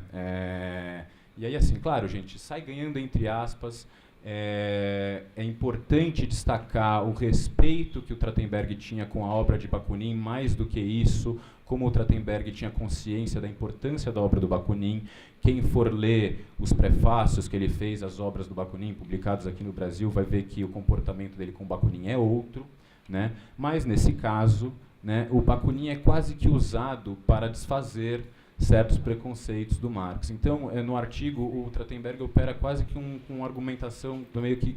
E aí, assim, claro, gente, sai ganhando entre aspas. É importante destacar o respeito que o Trachtenberg tinha com a obra de Bakunin, mais do que isso, como o Trachtenberg tinha consciência da importância da obra do Bakunin. Quem for ler os prefácios que ele fez às obras do Bakunin, publicados aqui no Brasil, vai ver que o comportamento dele com o Bakunin é outro, né? Mas, nesse caso, né, o Bakunin é quase que usado para desfazer certos preconceitos do Marx. Então, no artigo, o Trachtenberg opera quase que com uma argumentação meio que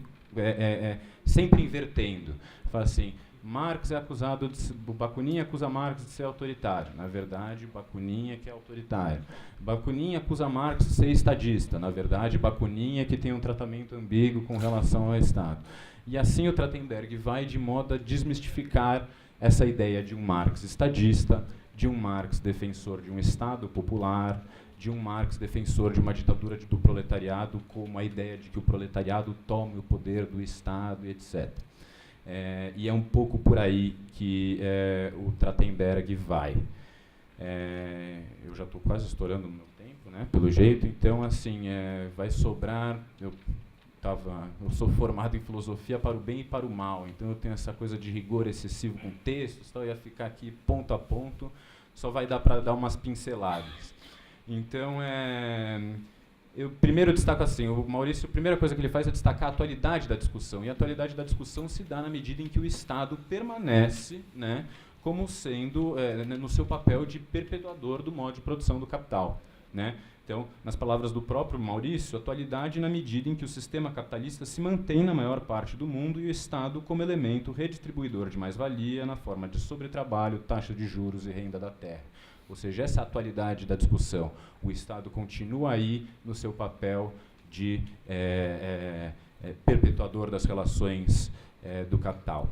sempre invertendo. Fala assim, Marx é acusado o Bakunin acusa Marx de ser autoritário. Na verdade, Bakunin é que é autoritário. Bakunin acusa Marx de ser estadista. Na verdade, Bakunin é que tem um tratamento ambíguo com relação ao Estado. E assim o Trachtenberg vai de modo a desmistificar essa ideia de um Marx estadista, de um Marx defensor de um Estado popular, de um Marx defensor de uma ditadura do proletariado, como a ideia de que o proletariado tome o poder do Estado, etc. E é um pouco por aí que o Trachtenberg vai. Eu já estou quase estourando o meu tempo, né, pelo jeito, então assim, vai sobrar... Eu sou formado em filosofia para o bem e para o mal, então eu tenho essa coisa de rigor excessivo com textos, então eu ia ficar aqui ponto a ponto, só vai dar para dar umas pinceladas. Então, eu primeiro destaco assim, o Maurício, a primeira coisa que ele faz é destacar a atualidade da discussão, e a atualidade da discussão se dá na medida em que o Estado permanece, né, como sendo, no seu papel de perpetuador do modo de produção do capital, né? Então, nas palavras do próprio Maurício, atualidade na medida em que o sistema capitalista se mantém na maior parte do mundo e o Estado como elemento redistribuidor de mais-valia na forma de sobretrabalho, taxa de juros e renda da terra. Ou seja, essa atualidade da discussão. O Estado continua aí no seu papel de perpetuador das relações do capital.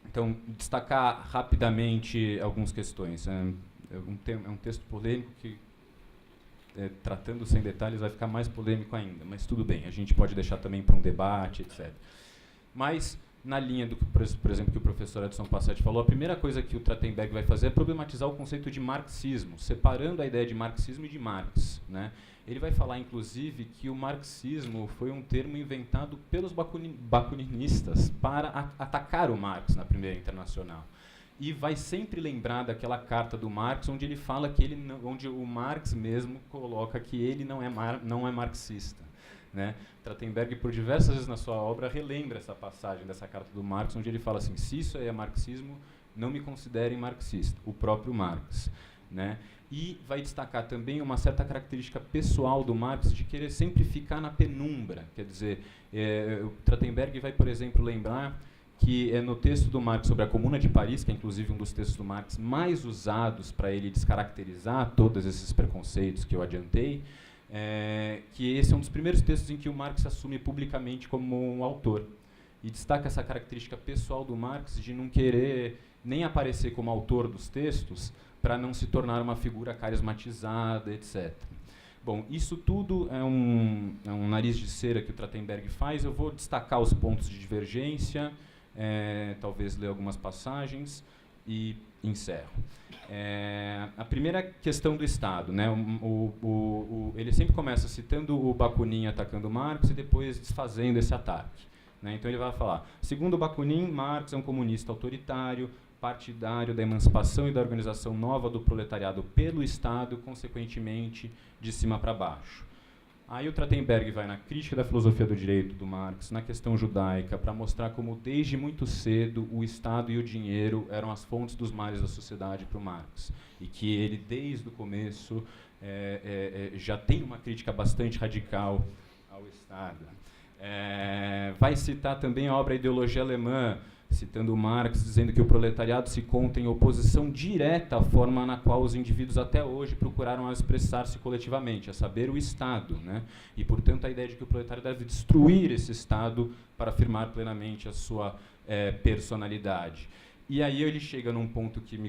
Então, destacar rapidamente algumas questões. É um texto polêmico que, tratando sem detalhes, vai ficar mais polêmico ainda, mas tudo bem, a gente pode deixar também para um debate, etc. Mas, na linha do que, por exemplo, que o professor Edson Passetti falou, a primeira coisa que o Trachtenberg vai fazer é problematizar o conceito de marxismo, separando a ideia de marxismo e de Marx, né? Ele vai falar, inclusive, que o marxismo foi um termo inventado pelos bakuninistas para atacar o Marx na Primeira Internacional. E vai sempre lembrar daquela carta do Marx, onde ele fala que onde o Marx mesmo coloca que ele não é marxista, né? Trachtenberg, por diversas vezes na sua obra, relembra essa passagem dessa carta do Marx, onde ele fala assim: se isso é marxismo, não me considerem marxista, o próprio Marx, né? E vai destacar também uma certa característica pessoal do Marx de querer sempre ficar na penumbra. Quer dizer, o Trachtenberg vai, por exemplo, lembrar que no texto do Marx sobre a Comuna de Paris, que é inclusive um dos textos do Marx mais usados para ele descaracterizar todos esses preconceitos que eu adiantei, que esse é um dos primeiros textos em que o Marx se assume publicamente como um autor. E destaca essa característica pessoal do Marx de não querer nem aparecer como autor dos textos, para não se tornar uma figura carismatizada, etc. Bom, isso tudo é um nariz de cera que o Trachtenberg faz. Eu vou destacar os pontos de divergência, talvez ler algumas passagens e encerro. A primeira questão do Estado, né? Ele sempre começa citando o Bakunin atacando Marx e depois desfazendo esse ataque, né? Então ele vai falar: segundo Bakunin, Marx é um comunista autoritário, partidário da emancipação e da organização nova do proletariado pelo Estado, consequentemente, de cima para baixo. Aí o Trachtenberg vai na crítica da filosofia do direito do Marx, na questão judaica, para mostrar como, desde muito cedo, o Estado e o dinheiro eram as fontes dos males da sociedade para o Marx. E que ele, desde o começo, já tem uma crítica bastante radical ao Estado. Vai citar também a obra Ideologia Alemã, citando Marx, dizendo que o proletariado se conta em oposição direta à forma na qual os indivíduos até hoje procuraram expressar-se coletivamente, a saber, o Estado, né? E, portanto, a ideia de que o proletário deve destruir esse Estado para afirmar plenamente a sua personalidade. E aí ele chega num ponto que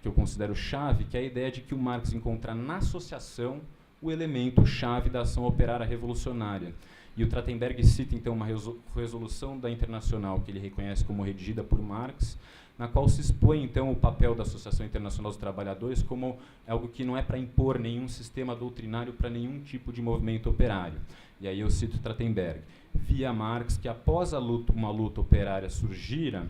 eu considero chave, que é a ideia de que o Marx encontra na associação o elemento chave da ação operária revolucionária. E o Trachtenberg cita, então, uma resolução da Internacional que ele reconhece como redigida por Marx, na qual se expõe, então, o papel da Associação Internacional dos Trabalhadores como algo que não é para impor nenhum sistema doutrinário para nenhum tipo de movimento operário. E aí eu cito Trachtenberg: via Marx que após uma luta operária surgiria,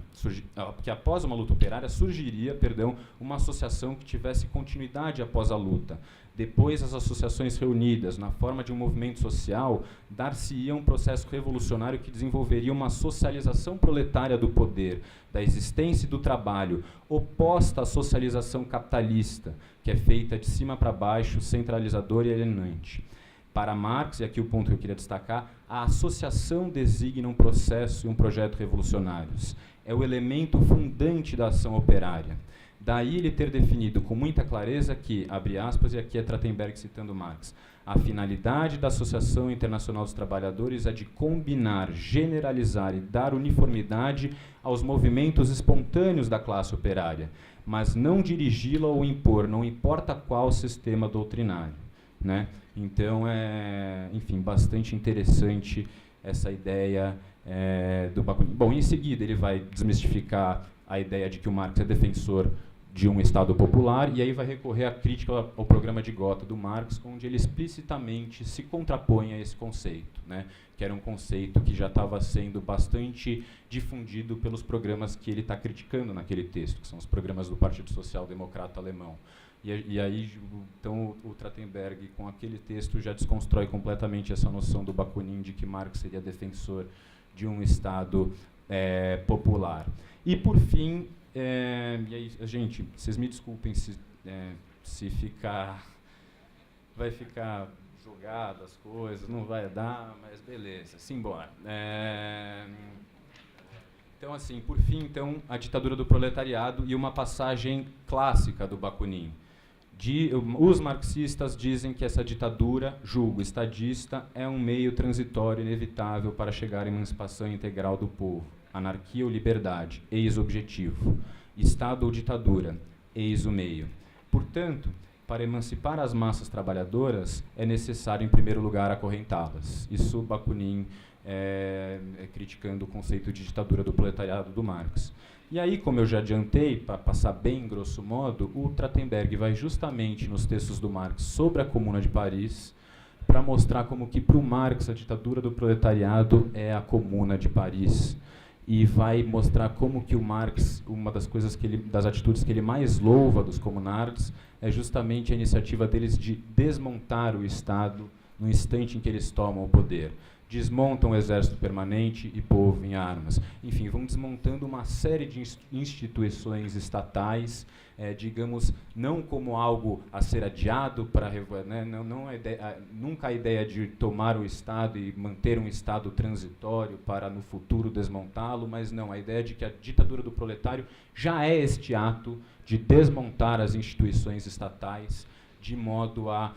uma associação que tivesse continuidade após a luta. Depois, as associações reunidas, na forma de um movimento social, dar-se-ia um processo revolucionário que desenvolveria uma socialização proletária do poder, da existência e do trabalho, oposta à socialização capitalista, que é feita de cima para baixo, centralizadora e alienante. Para Marx, e aqui o ponto que eu queria destacar, a associação designa um processo e um projeto revolucionários. É o elemento fundante da ação operária. Daí ele ter definido com muita clareza que, abre aspas, e aqui é Trachtenberg citando Marx, a finalidade da Associação Internacional dos Trabalhadores é de combinar, generalizar e dar uniformidade aos movimentos espontâneos da classe operária, mas não dirigi-la ou impor, não importa qual sistema doutrinário, né? Então, enfim, bastante interessante essa ideia do Bakunin. Bom, em seguida ele vai desmistificar a ideia de que o Marx é defensor de um Estado popular, e aí vai recorrer à crítica ao programa de Gotha do Marx, onde ele explicitamente se contrapõe a esse conceito, né, que era um conceito que já estava sendo bastante difundido pelos programas que ele está criticando naquele texto, que são os programas do Partido Social Democrata Alemão. E aí, então, o Trachtenberg, com aquele texto, já desconstrói completamente essa noção do Bakunin de que Marx seria defensor de um Estado popular. E, por fim, e aí, gente, vocês me desculpem se ficar... Vai ficar jogado as coisas, não vai dar, mas beleza, simbora. Então, assim, por fim, então, a ditadura do proletariado e uma passagem clássica do Bakunin. Os marxistas dizem que essa ditadura, julgo estadista, é um meio transitório inevitável para chegar à emancipação integral do povo. Anarquia ou liberdade, eis o objetivo. Estado ou ditadura, eis o meio. Portanto, para emancipar as massas trabalhadoras, é necessário, em primeiro lugar, acorrentá-las. Isso Bakunin criticando o conceito de ditadura do proletariado do Marx. E aí, como eu já adiantei, para passar bem grosso modo, o Trachtenberg vai justamente nos textos do Marx sobre a Comuna de Paris para mostrar como que para o Marx a ditadura do proletariado é a Comuna de Paris. E vai mostrar como que o Marx, uma das coisas das atitudes que ele mais louva dos comunards, é justamente a iniciativa deles de desmontar o Estado no instante em que eles tomam o poder. Desmontam o exército permanente e povo em armas. Enfim, vão desmontando uma série de instituições estatais, digamos, não como algo a ser adiado, né, nunca a ideia de tomar o Estado e manter um Estado transitório para no futuro desmontá-lo, mas não, a ideia de que a ditadura do proletário já é este ato de desmontar as instituições estatais de modo a,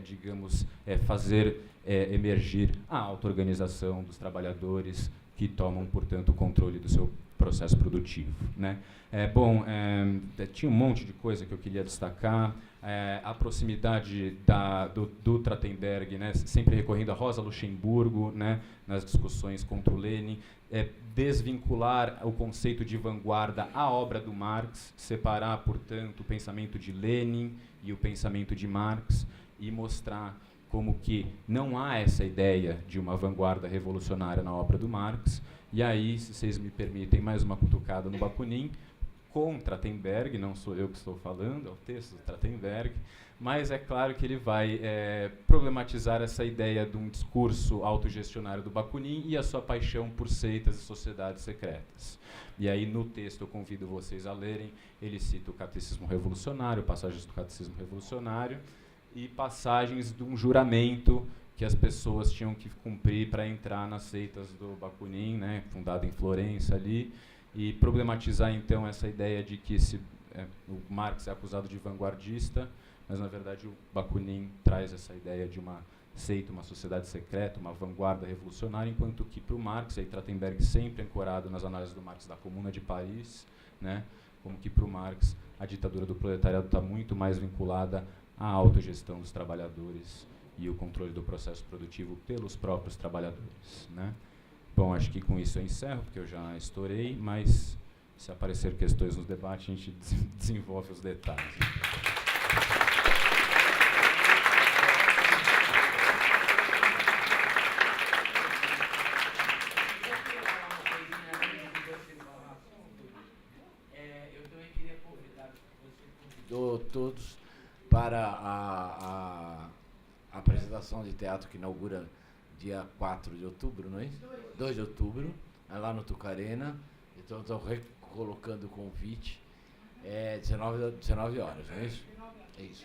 digamos, fazer emergir a auto-organização dos trabalhadores que tomam, portanto, o controle do seu processo produtivo, né? Tinha um monte de coisa que eu queria destacar. A proximidade do Trachtenberg, né, sempre recorrendo a Rosa Luxemburgo, né, nas discussões contra o Lenin, desvincular o conceito de vanguarda à obra do Marx, separar, portanto, o pensamento de Lenin e o pensamento de Marx e mostrar como que não há essa ideia de uma vanguarda revolucionária na obra do Marx. E aí, se vocês me permitem, mais uma cutucada no Bakunin, com Trachtenberg, não sou eu que estou falando, é o texto do Trachtenberg, mas é claro que ele vai problematizar essa ideia de um discurso autogestionário do Bakunin e a sua paixão por seitas e sociedades secretas. E aí, no texto, eu convido vocês a lerem, ele cita o Catecismo Revolucionário, passagens do Catecismo Revolucionário, e passagens de um juramento que as pessoas tinham que cumprir para entrar nas seitas do Bakunin, né, fundado em Florença ali, e problematizar então essa ideia de que o Marx é acusado de vanguardista, mas na verdade o Bakunin traz essa ideia de uma seita, uma sociedade secreta, uma vanguarda revolucionária, enquanto que para o Marx, aí Trachtenberg sempre ancorado nas análises do Marx da Comuna de Paris, né, como que para o Marx a ditadura do proletariado está muito mais vinculada à autogestão dos trabalhadores e o controle do processo produtivo pelos próprios trabalhadores, né? Bom, acho que com isso eu encerro, porque eu já estourei, mas se aparecer questões no debate, a gente desenvolve os detalhes. Eu também queria convidar, você convidou todos para a apresentação de teatro que inaugura dia 4 de outubro, não é isso? 2 de outubro, é lá no Tucarena. Então, estou recolocando o convite. 19 horas, não é isso? É isso.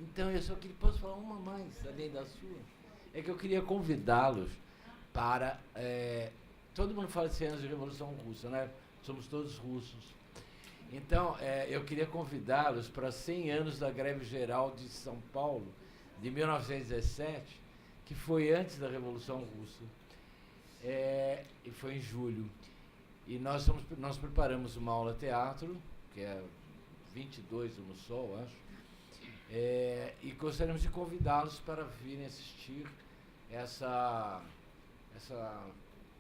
Então, eu só queria, posso falar uma mais, além da sua? É que eu queria convidá-los para... todo mundo fala de 100 anos de Revolução Russa, né? Somos todos russos. Então, eu queria convidá-los para 100 anos da Greve Geral de São Paulo, de 1917, que foi antes da Revolução Russa. E foi em julho. E nós preparamos uma aula teatro, que é 22 no Sol, acho. E gostaríamos de convidá-los para virem assistir essa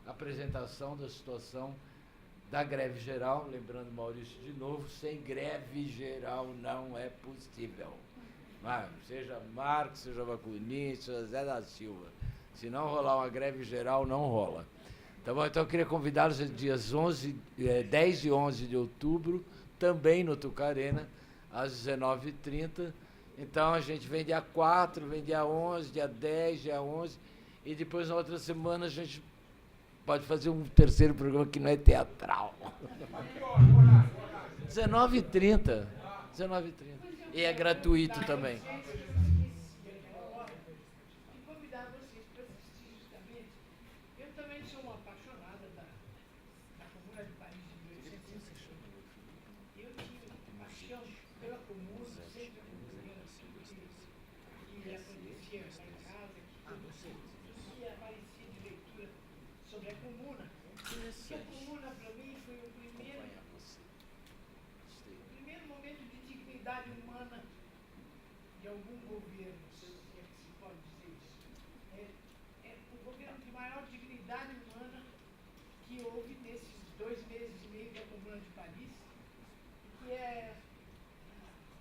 apresentação da situação da greve geral. Lembrando, Maurício, de novo, sem greve geral não é possível. Seja Marx, seja Bakunin, seja Zé da Silva. Se não rolar uma greve geral, não rola. Tá bom? Então eu queria convidá-los dias 10 e 11 de outubro, também no Tucarena, às 19h30. Então a gente vem dia 4, vem dia 11, dia 10, dia 11, e depois na outra semana a gente pode fazer um terceiro programa que não é teatral. 19h30. 19h30. E é gratuito também. De algum governo, se é que se pode dizer isso. É o governo de maior dignidade humana que houve nesses 2 meses e meio da Comuna de Paris, que é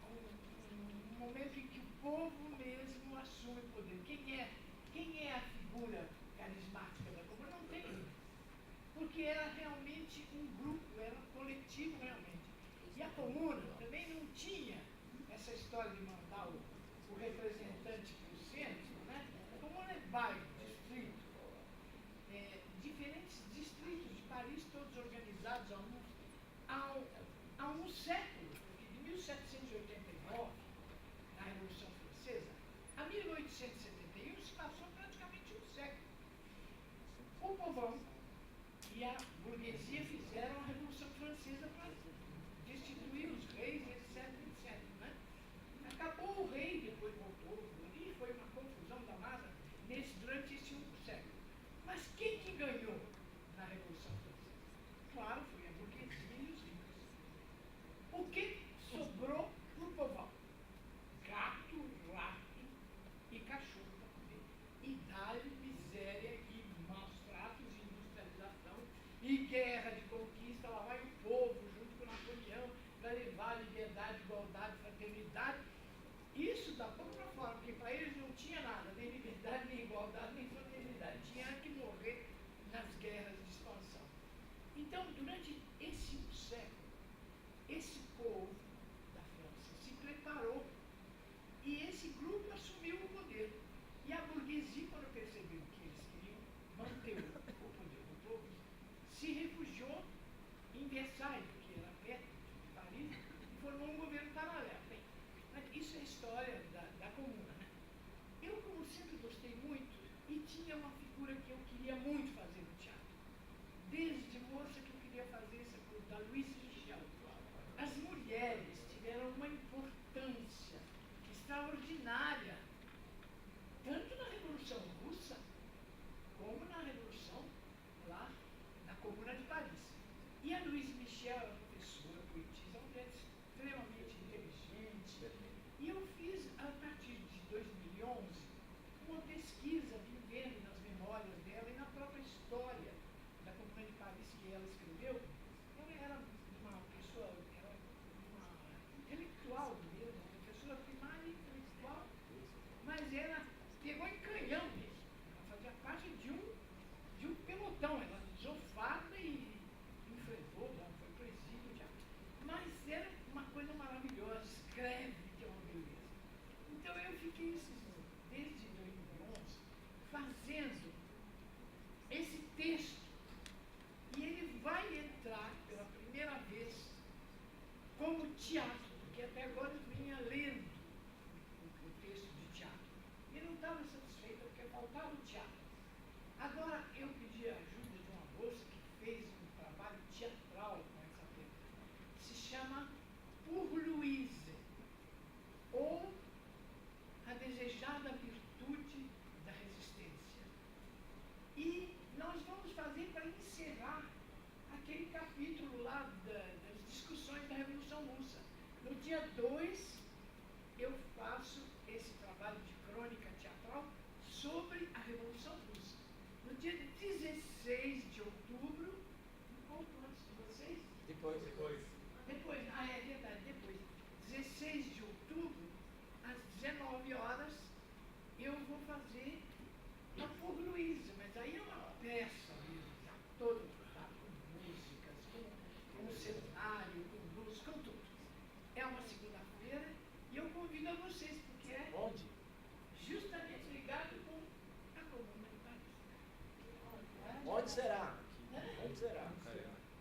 um momento em que o povo mesmo assume o poder. Quem é a figura carismática da Comuna? Não tem. Porque era realmente um grupo, era um coletivo realmente. E a Comuna também não tinha essa história de mandar o representante para o centro, né? A Comuna é bairro, distrito. Diferentes distritos de Paris, todos organizados há um século, porque de 1789, na Revolução Francesa, a 1871 se passou praticamente um século. O povão e a burguesia fizeram a Revolução Francesa para destituir os reis, etc, etc. Né? Acabou o rei, depois voltou, e foi uma confusão danada durante esse século. Mas quem que ganhou na Revolução Francesa? Claro, foi a burguesia e os ricos. O que sobrou para o povão? Gato, rato e cachorro para comer. Idade, miséria e maus tratos e industrialização e guerra de conquista. Lá vai o povo junto com Napoleão para levar liberdade, igualdade, fraternidade. Isso da boca para fora, porque para eles não tinha nada, nem liberdade, nem igualdade, nem fraternidade. Tinha que morrer nas guerras de expansão. Então, durante esse século, esse povo da França se preparou e esse grupo assumiu o poder. E a burguesia, quando percebeu que eles queriam manter o poder do povo, se refugiou em Versailles, que era perto de Paris, e formou um governo paralelo. Bem, isso é a história da Comuna, né? Eu, como sempre, gostei muito e tinha uma figura que eu queria muito fazer no teatro. Desde moça que eu queria fazer essa coisa da Louise Michel. As mulheres tiveram uma importância extraordinária, tanto na Revolução Russa, como na Revolução lá na Comuna de Paris. E a Louise Michel era professora, poetisa, uma mulher extremamente inteligente. E eu fiz, a partir de 2011, uma pesquisa vivendo nas memórias dela e na própria história da Comuna de Paris que ela escreveu. Ela era uma pessoa, era uma intelectual mesmo, professora primária e intelectual, mas ela pegou em canhão mesmo. Ela fazia parte de um pelotão, ela usou farda e enfrentou, foi presídio já. Mas era uma coisa maravilhosa, escreve, que é uma beleza. Então eu fiquei desde 2011 fazendo esse texto e ele vai entrar pela primeira vez como teatro, porque até agora eu vinha lendo Agora, eu pedi a ajuda de uma moça que fez um trabalho teatral com essa pergunta. Se chama Por Luíse, ou A Desejada Virtude da Resistência. E nós vamos fazer para encerrar aquele capítulo lá das discussões da Revolução Russa. No dia 2, eu faço esse trabalho de crônica teatral sobre a Revolução Russa. No dia 16 de outubro, um pouco antes de vocês? Depois, é verdade, depois. 16 de outubro, às 19 horas, eu vou fazer a Por Luísa, mas aí é uma peça mesmo, já toda montada, com músicas, com cenário, com luz, com tudo. É uma segunda-feira e eu convido a vocês, porque é Onde? justamente ligado com a Comuna de Paris. Onde será? Onde será?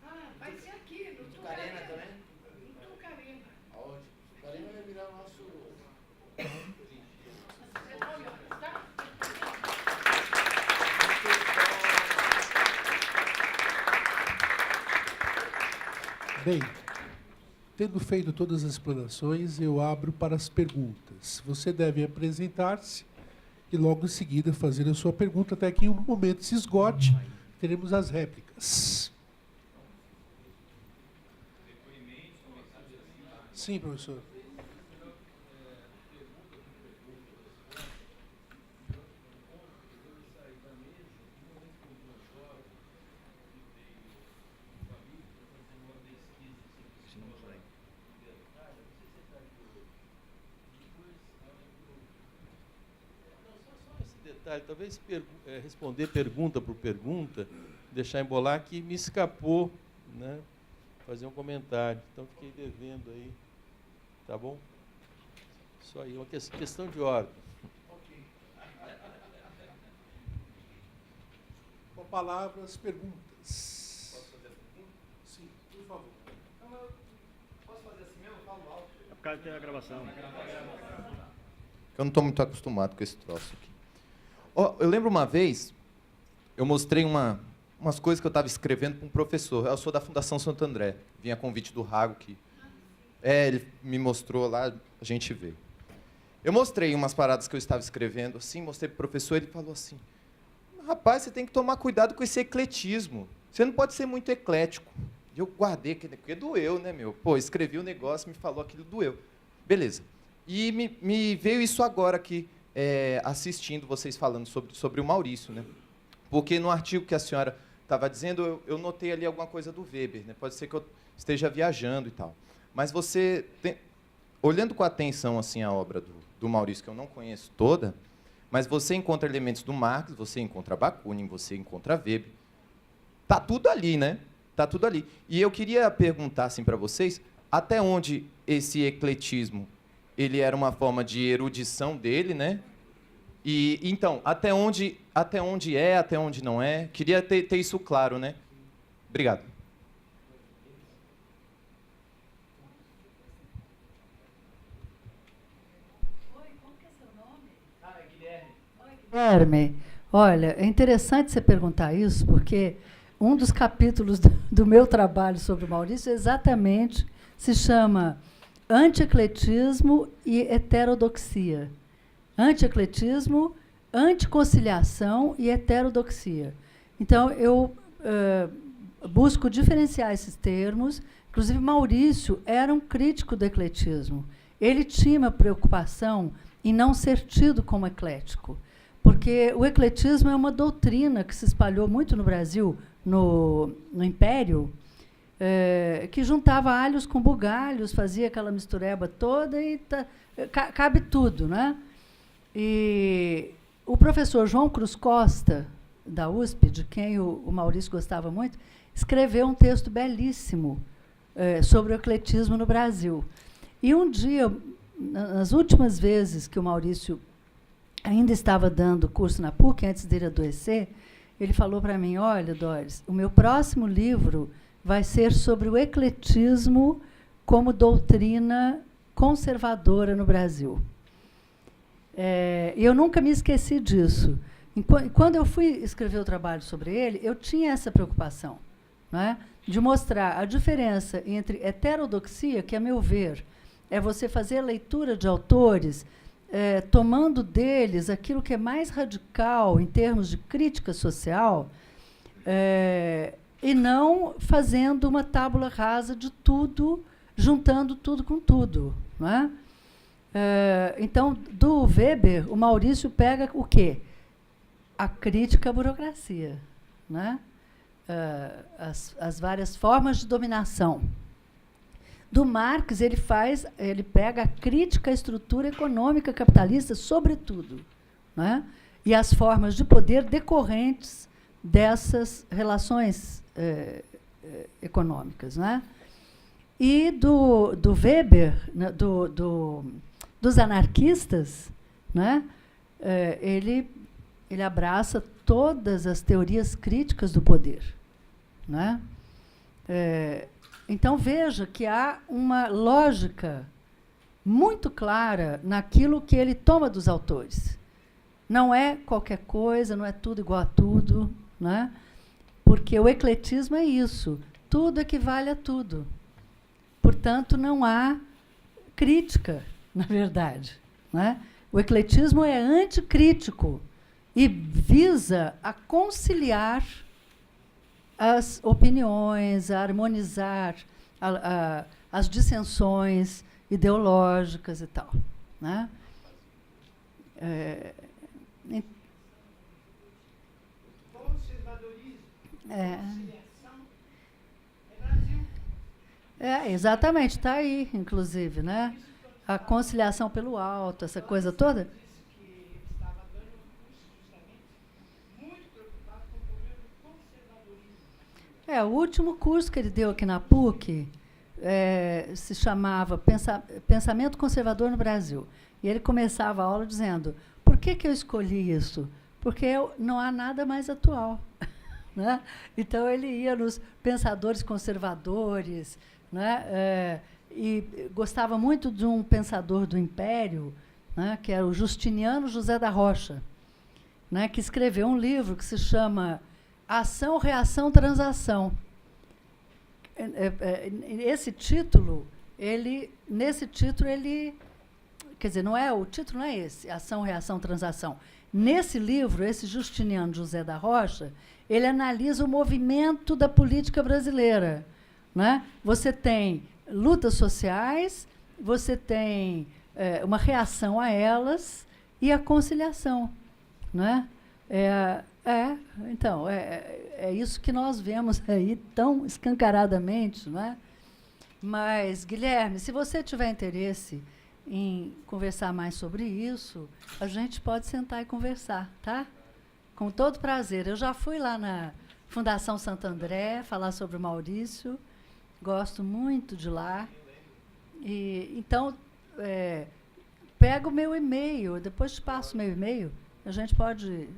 Ah, vai ser aqui, no Tucarena Tucarena. também? No Tucarena. Aonde? Tucarena vai virar o nosso... 19 horas, tá? Bem, tendo feito todas as explanações, eu abro para as perguntas. Você deve apresentar-se e logo em seguida fazer a sua pergunta, até que em um momento se esgote, teremos as réplicas. Sim, professor. Detalhe, talvez responder pergunta por pergunta, deixar embolar, que me escapou, né, fazer um comentário. Então, fiquei devendo aí. Tá bom? Só aí, uma questão de ordem. Com a palavra, as perguntas. Posso fazer a pergunta? Sim, por favor. Posso fazer assim mesmo? Eu falo alto. É por causa da gravação. Eu não estou muito acostumado com esse troço aqui. Eu lembro uma vez, eu mostrei umas coisas que eu estava escrevendo para um professor. Eu sou da Fundação Santo André. Vim a convite do Rago, que ele me mostrou lá, a gente vê. Eu mostrei umas paradas que eu estava escrevendo, assim, mostrei para o professor, ele falou assim, rapaz, você tem que tomar cuidado com esse ecletismo. Você não pode ser muito eclético. E eu guardei, porque doeu, né, meu? Pô, escrevi o negócio, me falou aquilo, doeu. Beleza. E me veio isso agora aqui, assistindo vocês falando sobre o Maurício, né? Porque no artigo que a senhora estava dizendo, eu notei ali alguma coisa do Weber, né? Pode ser que eu esteja viajando e tal. Mas você, olhando com atenção assim, a obra do Maurício, que eu não conheço toda, mas você encontra elementos do Marx, você encontra Bakunin, você encontra Weber. Está tudo ali, né? Está tudo ali. E eu queria perguntar assim, para vocês, até onde esse ecletismo ele era uma forma de erudição dele, né? E, então, até onde é, até onde não é. Queria ter isso claro, né? Obrigado. Guilherme, olha, é interessante você perguntar isso, porque um dos capítulos do meu trabalho sobre o Maurício exatamente se chama Antiecletismo e Heterodoxia. Antiecletismo, anticonciliação e heterodoxia. Então, eu busco diferenciar esses termos. Inclusive, Maurício era um crítico do ecletismo. Ele tinha uma preocupação em não ser tido como eclético, porque o ecletismo é uma doutrina que se espalhou muito no Brasil, no Império, que juntava alhos com bugalhos, fazia aquela mistureba toda e cabe tudo, né? E o professor João Cruz Costa, da USP, de quem o Maurício gostava muito, escreveu um texto belíssimo sobre o ecletismo no Brasil. E um dia, nas últimas vezes que o Maurício ainda estava dando curso na PUC, antes dele adoecer, ele falou para mim, olha, Doris, o meu próximo livro vai ser sobre o ecletismo como doutrina conservadora no Brasil. E eu nunca me esqueci disso. Quando eu fui escrever o trabalho sobre ele, eu tinha essa preocupação, né, de mostrar a diferença entre heterodoxia, que, a meu ver, é você fazer a leitura de autores tomando deles aquilo que é mais radical em termos de crítica social, e não fazendo uma tábula rasa de tudo, juntando tudo com tudo. Não é? Então, do Weber, o Maurício pega o quê? A crítica à burocracia, né? As várias formas de dominação. Do Marx, ele pega a crítica à estrutura econômica capitalista, sobretudo, né? E as formas de poder decorrentes dessas relações econômicas, né? E do Weber, né, dos anarquistas, né, ele abraça todas as teorias críticas do poder, né? Então, veja que há uma lógica muito clara naquilo que ele toma dos autores. Não é qualquer coisa, não é tudo igual a tudo, né? Porque o ecletismo é isso, tudo equivale a tudo. Portanto, não há crítica, na verdade, né? O ecletismo é anticrítico e visa a conciliar as opiniões, a harmonizar as dissensões ideológicas e tal, né? Conservadorismo, conciliação, Brasil. Exatamente, está aí, inclusive, né? A conciliação pelo alto, essa coisa toda. O último curso que ele deu aqui na PUC se chamava Pensamento Conservador no Brasil. E ele começava a aula dizendo, por que eu escolhi isso? Porque não há nada mais atual. Né? Então, ele ia nos pensadores conservadores, né? E gostava muito de um pensador do Império, né? Que era o Justiniano José da Rocha, né? Que escreveu um livro que se chama Ação, Reação, Transação. Nesse título, ele, quer dizer, o título não é esse, Ação, Reação, Transação. Nesse livro, esse Justiniano José da Rocha, ele analisa o movimento da política brasileira, né? Você tem lutas sociais, você tem uma reação a elas e a conciliação, né? Então, é isso que nós vemos aí tão escancaradamente, não é? Mas, Guilherme, se você tiver interesse em conversar mais sobre isso, a gente pode sentar e conversar, tá? Com todo prazer. Eu já fui lá na Fundação Santo André falar sobre o Maurício, gosto muito de lá. Então, pega o meu e-mail, depois te passo o meu e-mail, a gente pode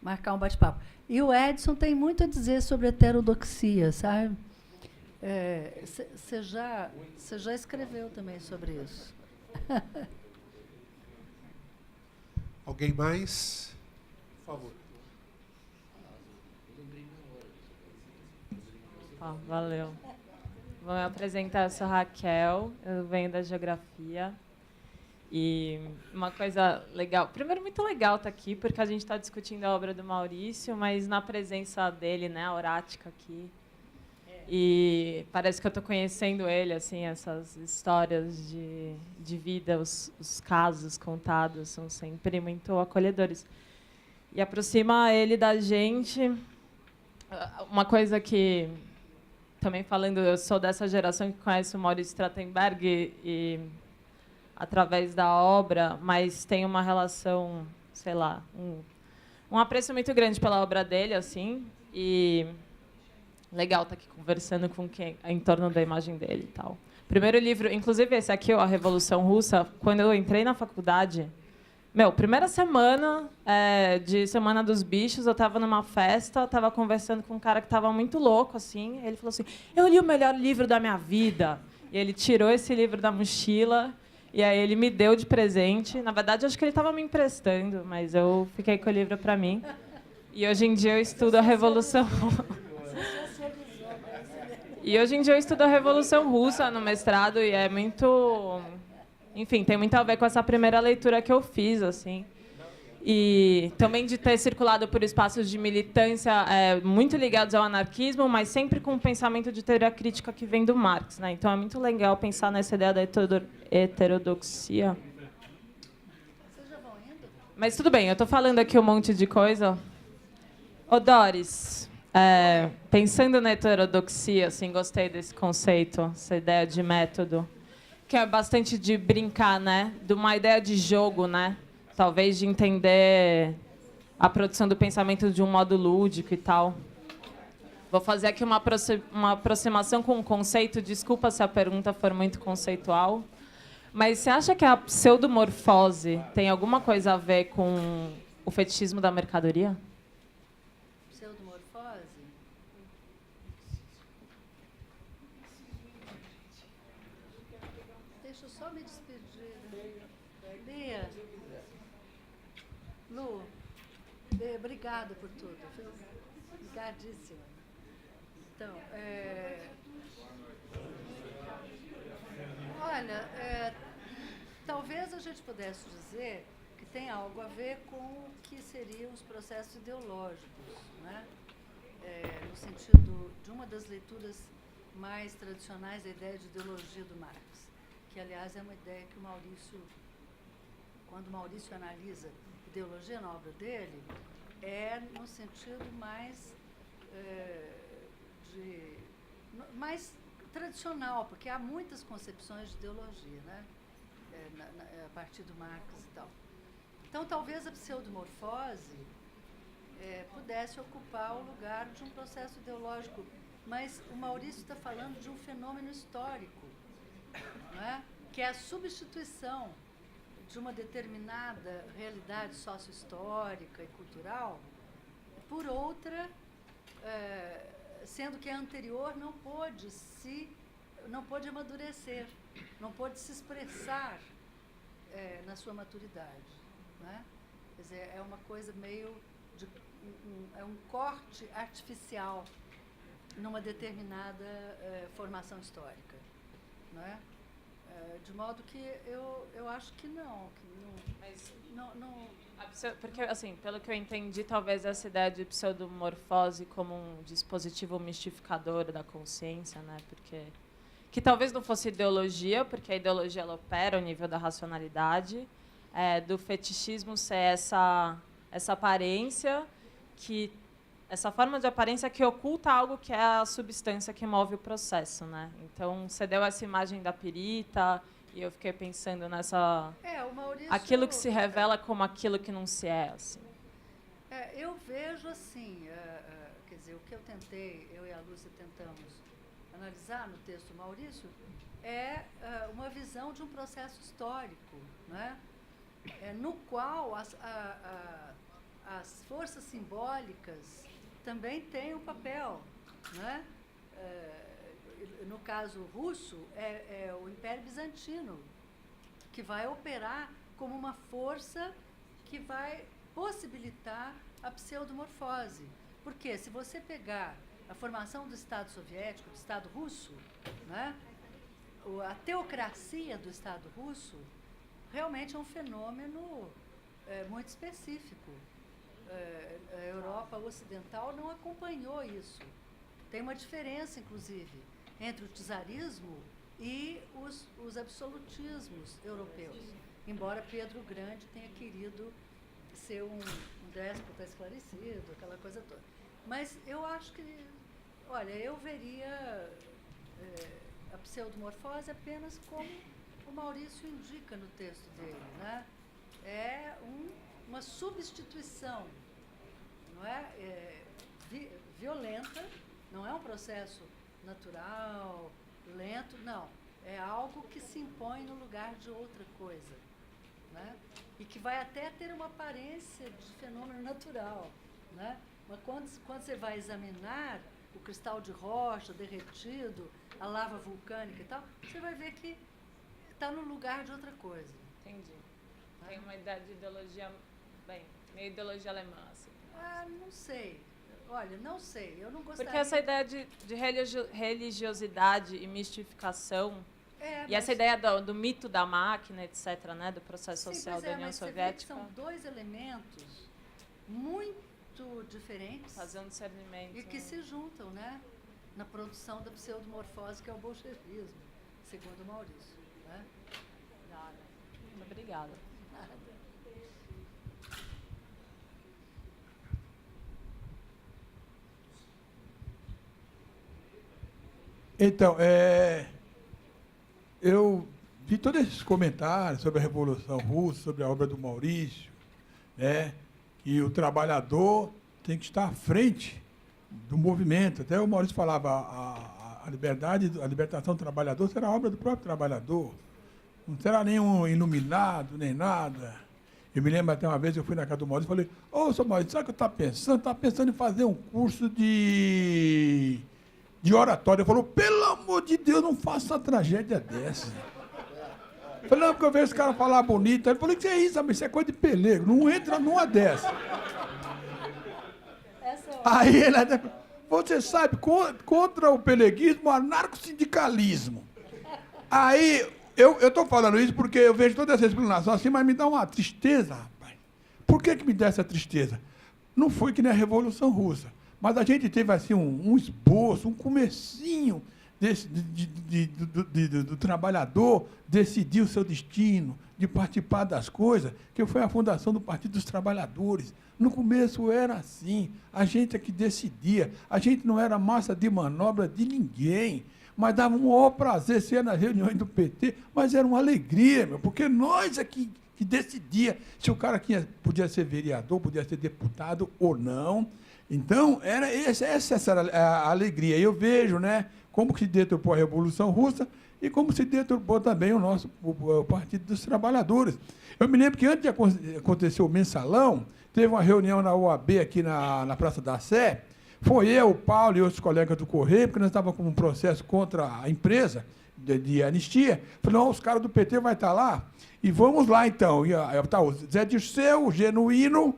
marcar um bate-papo. E o Edson tem muito a dizer sobre heterodoxia, sabe? Você já escreveu também sobre isso. Alguém mais? Por favor. Valeu. Bom, eu apresentar, eu sou Raquel, eu venho da Geografia. E uma coisa legal, primeiro, muito legal estar aqui, porque a gente está discutindo a obra do Maurício, mas na presença dele, né, aurática aqui. E parece que eu estou conhecendo ele, assim, essas histórias de vida, os casos contados são sempre muito acolhedores. E aproxima ele da gente. Uma coisa que, também falando, eu sou dessa geração que conhece o Maurício Trachtenberg e através da obra, mas tem uma relação, sei lá, um apreço muito grande pela obra dele, assim, e legal estar aqui conversando com quem em torno da imagem dele e tal. Primeiro livro, inclusive esse aqui, A Revolução Russa, quando eu entrei na faculdade, primeira semana de Semana dos Bichos, eu estava numa festa, estava conversando com um cara que estava muito louco, assim, ele falou assim, eu li o melhor livro da minha vida. E ele tirou esse livro da mochila E aí ele me deu de presente. Na verdade, acho que ele estava me emprestando, mas eu fiquei com o livro para mim. E hoje em dia eu estudo a Revolução. E hoje em dia eu estudo a Revolução Russa no mestrado e é muito, enfim, tem muito a ver com essa primeira leitura que eu fiz, assim. E também de ter circulado por espaços de militância muito ligados ao anarquismo, mas sempre com um pensamento de teoria crítica que vem do Marx, né? Então é muito legal pensar nessa ideia da heterodoxia. Mas tudo bem, eu estou falando aqui um monte de coisa. Ô, Doris, pensando na heterodoxia, assim, gostei desse conceito, essa ideia de método, que é bastante de brincar, né? De uma ideia de jogo, né? Talvez de entender a produção do pensamento de um modo lúdico e tal. Vou fazer aqui uma aproximação com um conceito, desculpa se a pergunta for muito conceitual, mas você acha que a pseudomorfose tem alguma coisa a ver com o fetichismo da mercadoria? Pseudomorfose? Deixa eu só me despedir. Bia. Lu, obrigada por tudo. Obrigadíssima. Então, olha, talvez a gente pudesse dizer que tem algo a ver com o que seriam os processos ideológicos, né? No sentido de uma das leituras mais tradicionais da ideia de ideologia do Marx, que, aliás, é uma ideia que o Maurício, quando o Maurício analisa ideologia na obra dele, é no sentido mais mais tradicional, porque há muitas concepções de ideologia, né? A partir do Marx e tal. Então, talvez a pseudomorfose pudesse ocupar o lugar de um processo ideológico, mas o Maurício está falando de um fenômeno histórico, não é? Que é a substituição de uma determinada realidade sócio-histórica e cultural por outra, sendo que a anterior não pôde amadurecer, não pôde se expressar na sua maturidade, né? Quer dizer, é uma coisa meio é um corte artificial numa determinada formação histórica, não é? De modo que eu acho que não. Mas não. Porque, assim, pelo que eu entendi, talvez essa ideia de pseudomorfose como um dispositivo mistificador da consciência, né? Porque que talvez não fosse ideologia, porque a ideologia ela opera ao nível da racionalidade, do fetichismo ser essa aparência essa forma de aparência que oculta algo que é a substância que move o processo, né? Então, você deu essa imagem da perita e eu fiquei pensando nessa... o Maurício, aquilo que se revela como aquilo que não se é, assim. Eu vejo assim, quer dizer, o que eu e a Lúcia tentamos analisar no texto do Maurício é uma visão de um processo histórico, né? No qual as forças simbólicas também têm um papel, né? No caso russo, é o Império Bizantino, que vai operar como uma força que vai possibilitar a pseudomorfose. Porque se você pegar a formação do Estado soviético, do Estado russo, né? A teocracia do Estado russo realmente é um fenômeno muito específico. A Europa Ocidental não acompanhou isso. Tem uma diferença, inclusive, entre o czarismo e os absolutismos europeus. Embora Pedro o Grande tenha querido ser um déspota esclarecido, aquela coisa toda. Mas eu acho que, olha, eu veria a pseudomorfose apenas como o Maurício indica no texto dele, né? É uma substituição, não é? Violenta, não é um processo natural, lento, não. É algo que se impõe no lugar de outra coisa, né? E que vai até ter uma aparência de fenômeno natural, né? Mas quando você vai examinar o cristal de rocha derretido, a lava vulcânica e tal, você vai ver que está no lugar de outra coisa. Entendi. Tem uma ideia de ideologia, meio ideologia alemã, assim. Não sei. Olha, não sei. Eu não gostaria... Porque essa ideia de religiosidade e mistificação, e essa ideia do mito da máquina, etc., né, do processo social da União Soviética... São dois elementos muito diferentes. Fazer um discernimento. E que se juntam, né, na produção da pseudomorfose, que é o bolchevismo, segundo Maurício. Né? Muito obrigada. Nada. Então, eu vi todos esses comentários sobre a Revolução Russa, sobre a obra do Maurício, né, que o trabalhador tem que estar à frente do movimento. Até o Maurício falava, a libertação do trabalhador será obra do próprio trabalhador. Não será nenhum iluminado, nem nada. Eu me lembro até uma vez, eu fui na casa do Maurício e falei, seu Maurício, sabe o que eu estava pensando? Estava pensando em fazer um curso de oratória. Ele falou, pelo amor de Deus, não faça uma tragédia dessa. Eu falei, não, porque eu vejo esse cara falar bonito. Ele falou, que é isso, isso é coisa de pelego, não entra numa dessa. Aí ele até, você sabe, contra o peleguismo, o anarcossindicalismo. Aí, eu estou falando isso porque eu vejo toda essa explanação assim, mas me dá uma tristeza, rapaz. Por que me dá essa tristeza? Não foi que nem a Revolução Russa, mas a gente teve assim um esboço, um comecinho do trabalhador decidir o seu destino, de participar das coisas, que foi a fundação do Partido dos Trabalhadores. No começo era assim, a gente é que decidia, a gente não era massa de manobra de ninguém, mas dava um maior prazer ser nas reuniões do PT, mas era uma alegria, porque nós é que decidia se o cara podia ser vereador, podia ser deputado ou não. Então, essa era a alegria. Eu vejo, né, como se deturpou a Revolução Russa e como se deturpou também o Partido dos Trabalhadores. Eu me lembro que antes de acontecer o mensalão, teve uma reunião na OAB aqui na Praça da Sé. Foi eu, o Paulo e outros colegas do Correio, porque nós estávamos com um processo contra a empresa de anistia. Falei, não, os caras do PT vão estar lá, e vamos lá então. E tá o Zé Dirceu, o Genuíno,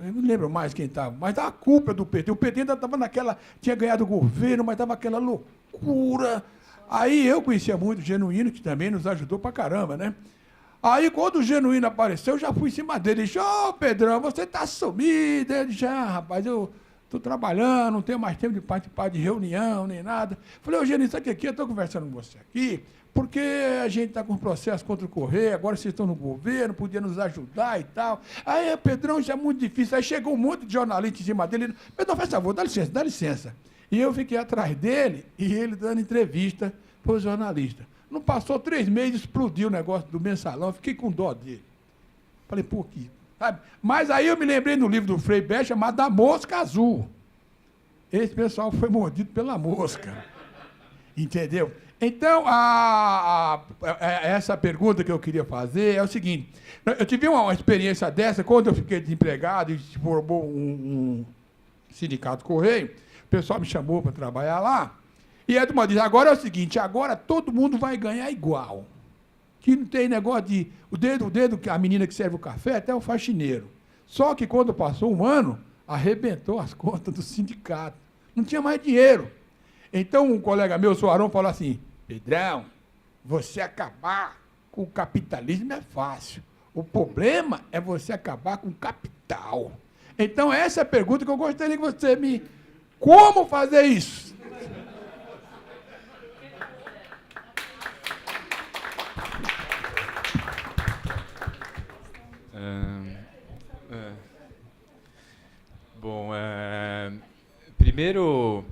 eu não lembro mais quem estava, mas a culpa do PT. O PT ainda estava tinha ganhado o governo, mas estava aquela loucura. Aí eu conhecia muito o Genuíno, que também nos ajudou pra caramba, né? Aí, quando o Genuíno apareceu, eu já fui em cima dele. Ele disse, Pedrão, você está sumido. Ele disse, rapaz, eu estou trabalhando, não tenho mais tempo de participar de reunião, nem nada. Falei, Genuíno, sabe o que eu estou conversando com você aqui, porque a gente está com um processo contra o Correio, agora vocês estão no governo, podia nos ajudar e tal. Aí, Pedrão, isso é muito difícil. Aí chegou um monte de jornalista em cima dele. Ele, Pedrão, faz favor, dá licença, dá licença. E eu fiquei atrás dele, e ele dando entrevista para os jornalistas. Não passou 3 meses, explodiu o negócio do mensalão, fiquei com dó dele. Falei, pô, sabe? Mas aí eu me lembrei do livro do Frei Bé, chamado A Mosca Azul. Esse pessoal foi mordido pela mosca. Entendeu? Então, essa pergunta que eu queria fazer é o seguinte. Eu tive uma experiência dessa, quando eu fiquei desempregado e se formou um sindicato Correio, o pessoal me chamou para trabalhar lá. E a turma diz, agora é o seguinte, agora todo mundo vai ganhar igual. Que não tem negócio de... O dedo, a menina que serve o café, até o faxineiro. Só que quando passou um ano, arrebentou as contas do sindicato. Não tinha mais dinheiro. Então um colega meu, o Soarão, falou assim, Pedrão, você acabar com o capitalismo é fácil. O problema é você acabar com o capital. Então essa é a pergunta que eu gostaria que você me... Como fazer isso? Bom, primeiro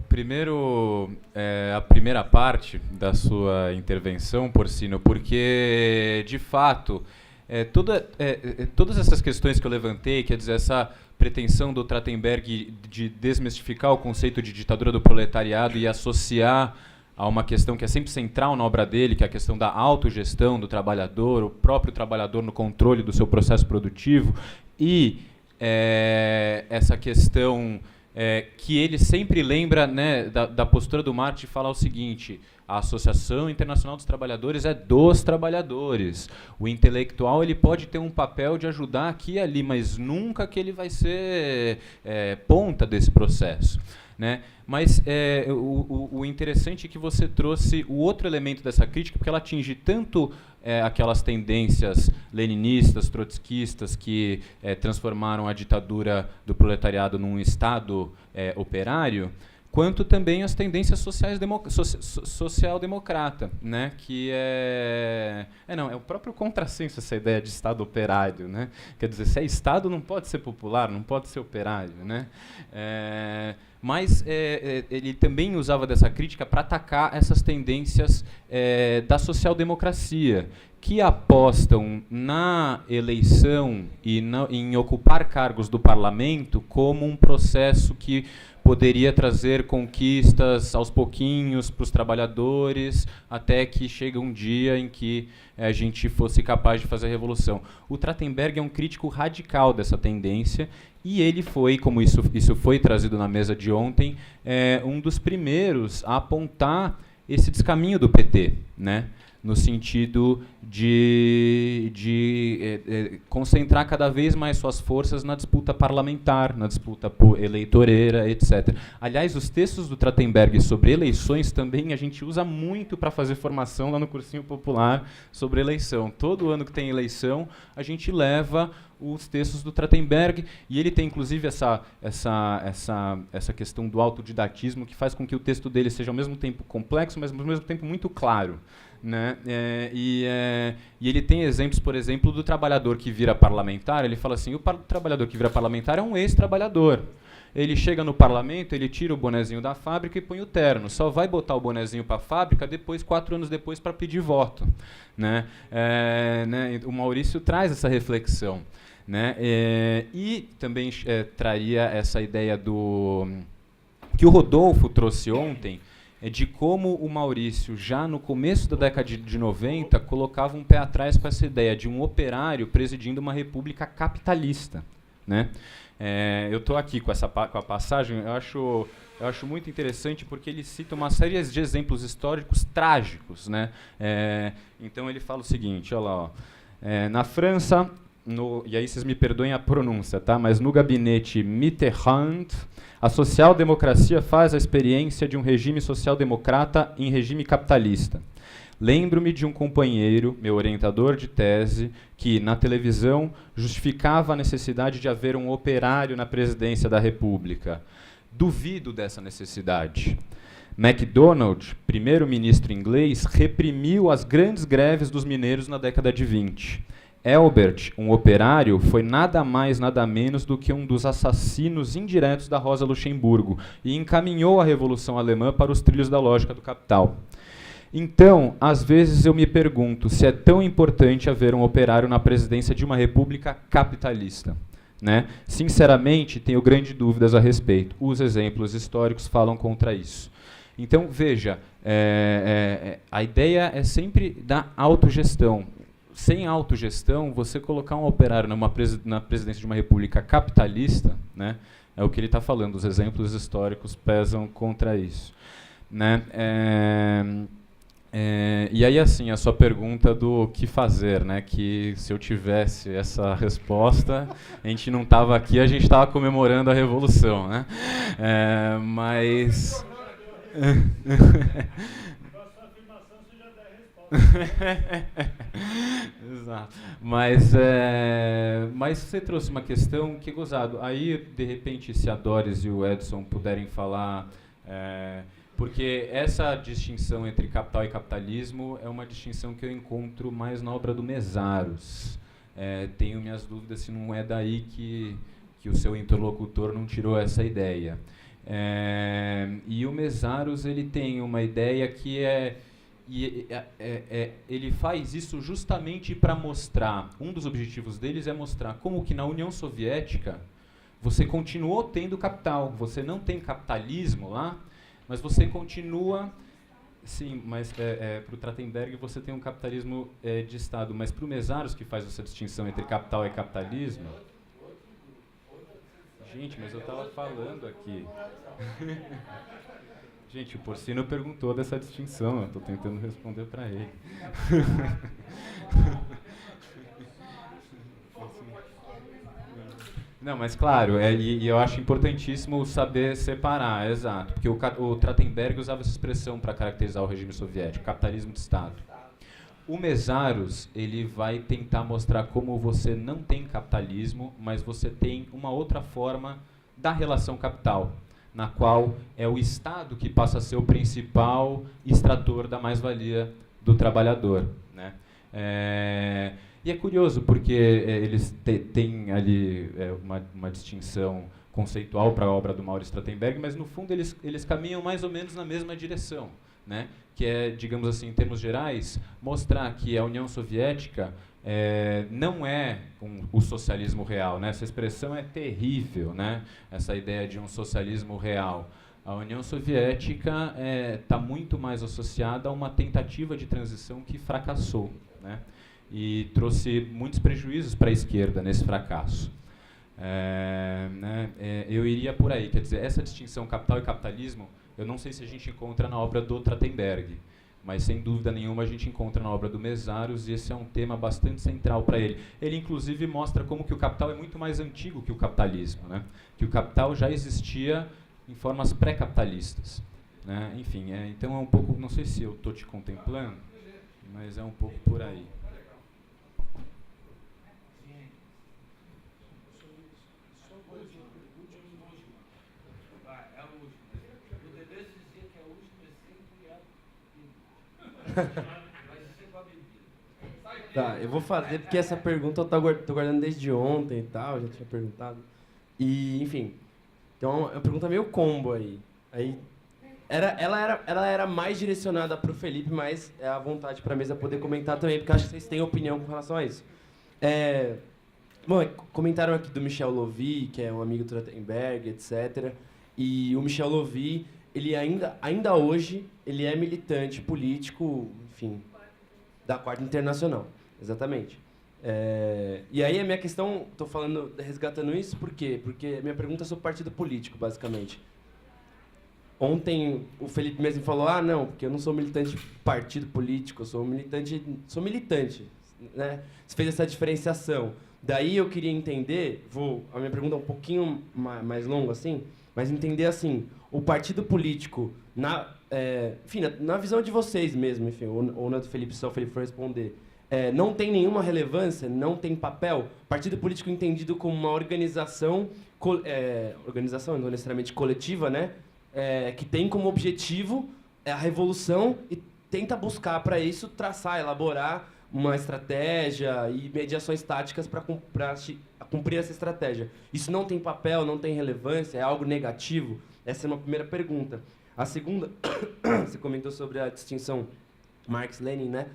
a primeira parte da sua intervenção, Porcino, porque, de fato, todas essas questões que eu levantei, quer dizer, essa pretensão do Trachtenberg de desmistificar o conceito de ditadura do proletariado e associar a uma questão que é sempre central na obra dele, que é a questão da autogestão do trabalhador, o próprio trabalhador no controle do seu processo produtivo, e essa questão que ele sempre lembra, né, da postura do Marx de falar o seguinte: a Associação Internacional dos Trabalhadores é dos trabalhadores. O intelectual ele pode ter um papel de ajudar aqui e ali, mas nunca que ele vai ser ponta desse processo, né? Mas o interessante é que você trouxe o outro elemento dessa crítica, porque ela atinge tanto aquelas tendências leninistas, trotskistas, que transformaram a ditadura do proletariado num Estado operário, quanto também as tendências social-democrata, né? Que é o próprio contrassenso essa ideia de Estado operário, né? Quer dizer, se é Estado não pode ser popular, não pode ser operário, né? Mas ele também usava dessa crítica para atacar essas tendências da social-democracia, que apostam na eleição e em ocupar cargos do parlamento como um processo que poderia trazer conquistas aos pouquinhos para os trabalhadores, até que chega um dia em que a gente fosse capaz de fazer a revolução. O Trachtenberg é um crítico radical dessa tendência, e ele foi, como isso foi trazido na mesa de ontem, um dos primeiros a apontar esse descaminho do PT, né? No sentido de concentrar cada vez mais suas forças na disputa parlamentar, na disputa eleitoreira, etc. Aliás, os textos do Trachtenberg sobre eleições também a gente usa muito para fazer formação lá no cursinho popular sobre eleição. Todo ano que tem eleição, a gente leva os textos do Trachtenberg, e ele tem inclusive essa questão do autodidatismo, que faz com que o texto dele seja ao mesmo tempo complexo, mas ao mesmo tempo muito claro, né? E ele tem exemplos, por exemplo, do trabalhador que vira parlamentar. Ele fala assim: o trabalhador que vira parlamentar é um ex-trabalhador. Ele chega no parlamento, ele tira o bonezinho da fábrica e põe o terno. Só vai botar o bonezinho para a fábrica 4 anos depois, para pedir voto, né? O Maurício traz essa reflexão, né? E também traria essa ideia que o Rodolfo trouxe ontem, de como o Maurício, já no começo da década de 90, colocava um pé atrás com essa ideia de um operário presidindo uma república capitalista, né? Eu estou aqui com a passagem, eu acho muito interessante, porque ele cita uma série de exemplos históricos trágicos, né? Então ele fala o seguinte, olha lá, ó, na França, e aí vocês me perdoem a pronúncia, tá? Mas no gabinete Mitterrand, a social-democracia faz a experiência de um regime social-democrata em regime capitalista. Lembro-me de um companheiro, meu orientador de tese, que, na televisão, justificava a necessidade de haver um operário na presidência da República. Duvido dessa necessidade. MacDonald, primeiro-ministro inglês, reprimiu as grandes greves dos mineiros na década de 20. Elbert, um operário, foi nada mais, nada menos do que um dos assassinos indiretos da Rosa Luxemburgo e encaminhou a Revolução Alemã para os trilhos da lógica do capital. Então, às vezes eu me pergunto se é tão importante haver um operário na presidência de uma república capitalista, né? Sinceramente, tenho grandes dúvidas a respeito. Os exemplos históricos falam contra isso. Então, veja, a ideia é sempre da autogestão. Sem autogestão, você colocar um operário na presidência de uma república capitalista, né, é o que ele está falando, os exemplos históricos pesam contra isso, né? E aí, assim, a sua pergunta do que fazer, né, que se eu tivesse essa resposta, a gente não estava aqui, a gente estava comemorando a Revolução, né? Mas... Exato. Mas você trouxe uma questão que é gozado. Aí, de repente, se a Doris e o Edson puderem falar, porque essa distinção entre capital e capitalismo é uma distinção que eu encontro mais na obra do Mesaros. Tenho minhas dúvidas se não é daí que o seu interlocutor não tirou essa ideia. E o Mesaros, ele tem uma ideia que ele faz isso justamente para mostrar, um dos objetivos deles é mostrar como que na União Soviética você continuou tendo capital, você não tem capitalismo lá, mas você continua, sim, mas para o Trachtenberg você tem um capitalismo de Estado, mas para o Mesaros, que faz essa distinção entre capital e capitalismo, Gente, mas eu estava falando aqui. Gente, o Porcino perguntou dessa distinção, eu estou tentando responder para ele. Não, mas claro, e eu acho importantíssimo saber separar, exato, porque o Trachtenberg usava essa expressão para caracterizar o regime soviético, capitalismo de Estado. O Mésaros, ele vai tentar mostrar como você não tem capitalismo, mas você tem uma outra forma da relação capital, na qual é o Estado que passa a ser o principal extrator da mais-valia do trabalhador, né? E é curioso, porque eles têm ali uma distinção conceitual para a obra do Maurice Trachtenberg, mas, no fundo, eles caminham mais ou menos na mesma direção, né? Que é, digamos assim, em termos gerais, mostrar que a União Soviética não é o socialismo real, né? Essa expressão é terrível, né? Essa ideia de um socialismo real. A União Soviética está muito mais associada a uma tentativa de transição que fracassou, né? E trouxe muitos prejuízos para a esquerda nesse fracasso. Eu iria por aí, quer dizer, essa distinção capital e capitalismo, eu não sei se a gente encontra na obra do Trachtenberg, mas sem dúvida nenhuma a gente encontra na obra do Mésaros, e esse é um tema bastante central para ele. Ele, inclusive, mostra como que o capital é muito mais antigo que o capitalismo, né? Que o capital já existia em formas pré-capitalistas, né? Enfim, então é um pouco, não sei se eu estou te contemplando, mas é um pouco por aí. Tá, eu vou fazer porque essa pergunta eu tô guardando desde ontem e tal, já tinha perguntado. E, enfim, então é uma pergunta meio combo aí. Ela era mais direcionada para o Felipe, mas é à vontade para a mesa poder comentar também, porque acho que vocês têm opinião com relação a isso. Bom, comentaram aqui do Michel Lovy, que é um amigo do Trachtenberg, etc. E o Michel Lovy, ele ainda hoje, ele é militante político, enfim, da Quarta Internacional, exatamente. E aí a minha questão, estou resgatando isso, por quê? Porque a minha pergunta é sobre partido político, basicamente. Ontem o Felipe mesmo falou, não, porque eu não sou militante de partido político, eu sou militante, né? Você fez essa diferenciação. Daí eu queria entender, a minha pergunta é um pouquinho mais longa, assim, mas entender assim, o partido político, enfim, na visão de vocês mesmo, enfim, ou na do Felipe, se o Felipe for responder, não tem nenhuma relevância, não tem papel, partido político entendido como uma organização, organização não necessariamente coletiva, né, que tem como objetivo a revolução e tenta buscar para isso, elaborar uma estratégia e mediações táticas para cumprir essa estratégia. Isso não tem papel, não tem relevância, é algo negativo? Essa é uma primeira pergunta. A segunda, você comentou sobre a distinção Marx-Lenin, né?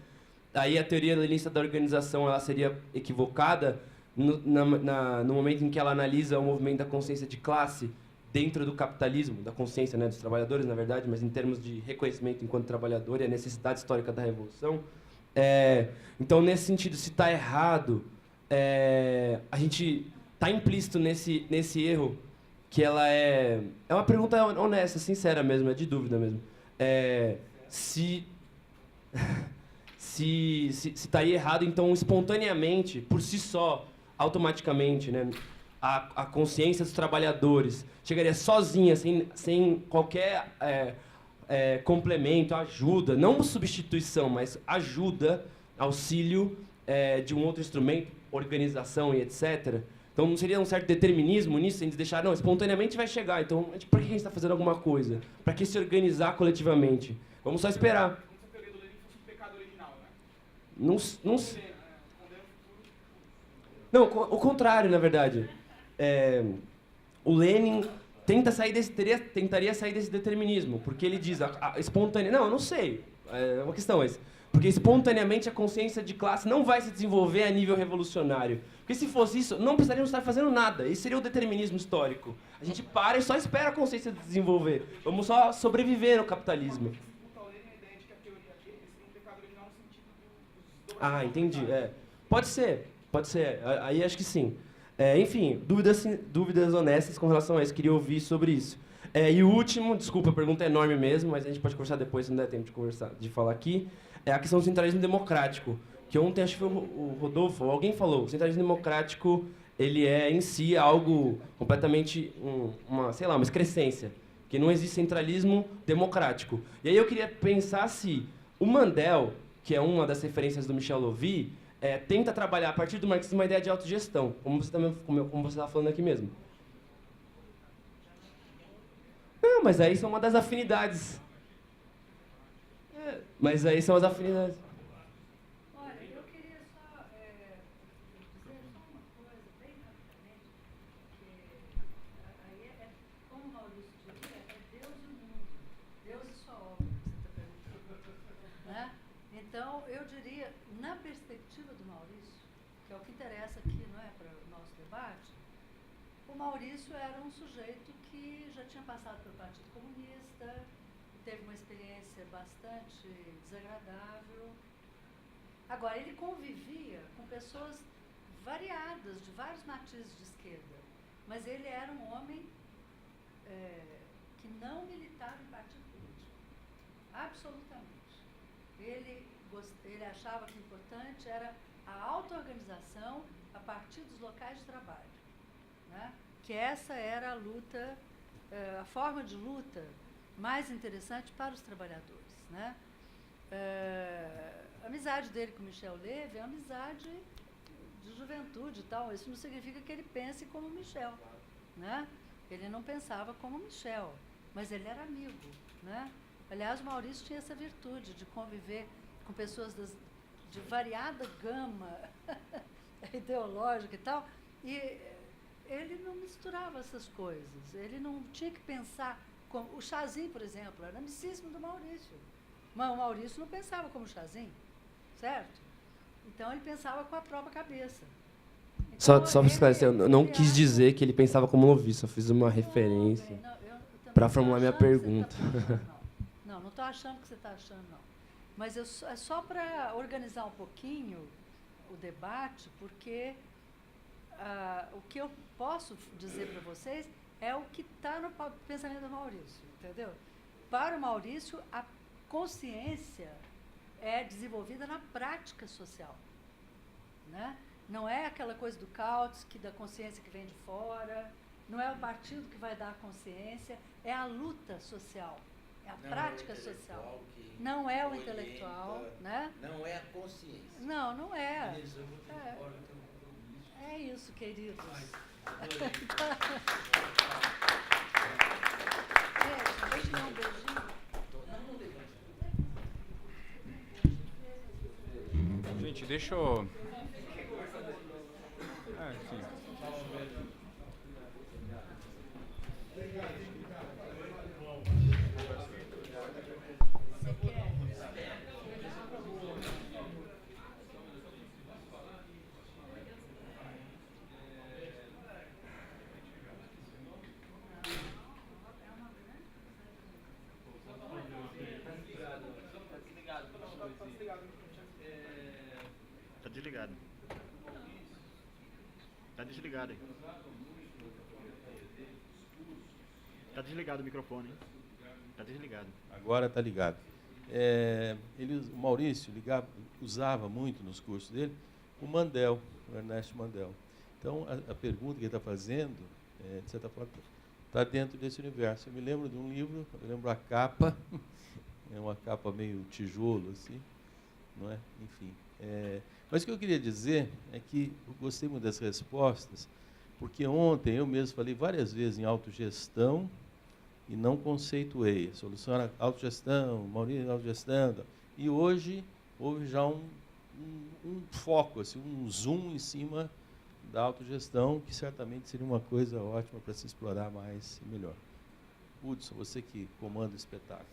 Aí a teoria leninista da organização ela seria equivocada no momento em que ela analisa o movimento da consciência de classe dentro do capitalismo, da consciência, né, dos trabalhadores, na verdade, mas em termos de reconhecimento enquanto trabalhador e a necessidade histórica da revolução. Então, nesse sentido, se está errado, a gente está implícito nesse erro, que ela é uma pergunta honesta, sincera mesmo, é de dúvida mesmo. Se está aí errado, então, espontaneamente, por si só, automaticamente, né, a consciência dos trabalhadores chegaria sozinha, sem qualquer complemento, ajuda, não substituição, mas ajuda, auxílio de um outro instrumento, organização e etc. Então não seria um certo determinismo nisso, sem deixar, não, espontaneamente vai chegar, então por que a gente está fazendo alguma coisa? Para que se organizar coletivamente? Vamos só esperar. Não, o contrário, na verdade. O Lenin tentaria sair desse determinismo, porque ele diz espontaneamente... Não, eu não sei, é uma questão, mas... Porque espontaneamente a consciência de classe não vai se desenvolver a nível revolucionário. Porque se fosse isso, não precisaríamos estar fazendo nada. Esse seria o determinismo histórico. A gente para e só espera a consciência de desenvolver. Vamos só sobreviver no capitalismo. Entendi. Pode ser. Aí acho que sim. Enfim, dúvidas honestas com relação a isso. Queria ouvir sobre isso. E o último, desculpa, a pergunta é enorme mesmo, mas a gente pode conversar depois, se não der tempo de falar aqui. É a questão do centralismo democrático. Que ontem, acho que foi o Rodolfo, alguém falou, o centralismo democrático, ele é em si algo completamente, uma excrescência. Que não existe centralismo democrático. E aí eu queria pensar se o Mandel, que é uma das referências do Michel Lovy, tenta trabalhar a partir do marxismo uma ideia de autogestão, como você estava falando aqui mesmo. Não, mas aí são uma das afinidades. Mas aí são as afinidades. Olha, eu queria só dizer só uma coisa, bem rapidamente, que aí como o Maurício diria, é Deus e o mundo, Deus e sua obra, que você está perguntando. Né? Então, eu diria, na perspectiva do Maurício, que é o que interessa aqui, não é, para o nosso debate, o Maurício era um sujeito que já tinha passado pelo Partido Comunista, teve uma experiência bastante desagradável. Agora, ele convivia com pessoas variadas, de vários matizes de esquerda, mas ele era um homem que não militava em partido político. Absolutamente. Ele achava que o importante era a auto-organização a partir dos locais de trabalho. Né? Que essa era a luta, a forma de luta mais interessante para os trabalhadores. Né? A amizade dele com Michel Levy é uma amizade de juventude e tal. Isso não significa que ele pense como Michel. Né? Ele não pensava como Michel, mas ele era amigo. Né? Aliás, o Maurício tinha essa virtude de conviver com pessoas de variada gama ideológica e tal, e ele não misturava essas coisas, ele não tinha que pensar como... O Chazin, por exemplo, era amicíssimo do Maurício, mas o Maurício não pensava como o Chazin, certo? Então ele pensava com a própria cabeça. Então, Só para esclarecer, eu não quis dizer que ele pensava como Lovy, só fiz uma referência para formular minha pergunta. Não estou achando que você está achando, não. Mas é só para organizar um pouquinho o debate, porque o que eu posso dizer para vocês é o que está no pensamento do Maurício, entendeu? Para o Maurício, a consciência é desenvolvida na prática social. Né? Não é aquela coisa do Kautsky, da consciência que vem de fora, não é o partido que vai dar a consciência, é a luta social. É a prática social. Não é o intelectual, né? Não é a consciência. Não é. É isso, queridos. Deixa eu dar um beijinho. Gente, deixa eu... sim. Tá desligado. Tá desligado aí. Tá desligado o microfone, hein? Tá desligado. Agora está ligado. O Maurício usava muito nos cursos dele o Mandel, o Ernesto Mandel. Então, a pergunta que ele está fazendo, de certa forma, está dentro desse universo. Eu me lembro de um livro, eu lembro a capa, é uma capa meio tijolo, assim, não é? Enfim. Mas o que eu queria dizer é que eu gostei muito das respostas, porque ontem eu mesmo falei várias vezes em autogestão e não conceituei. A solução era autogestão, Maurício, autogestão. E hoje houve já um foco, assim, um zoom em cima da autogestão, que certamente seria uma coisa ótima para se explorar mais e melhor. Hudson, você que comanda o espetáculo.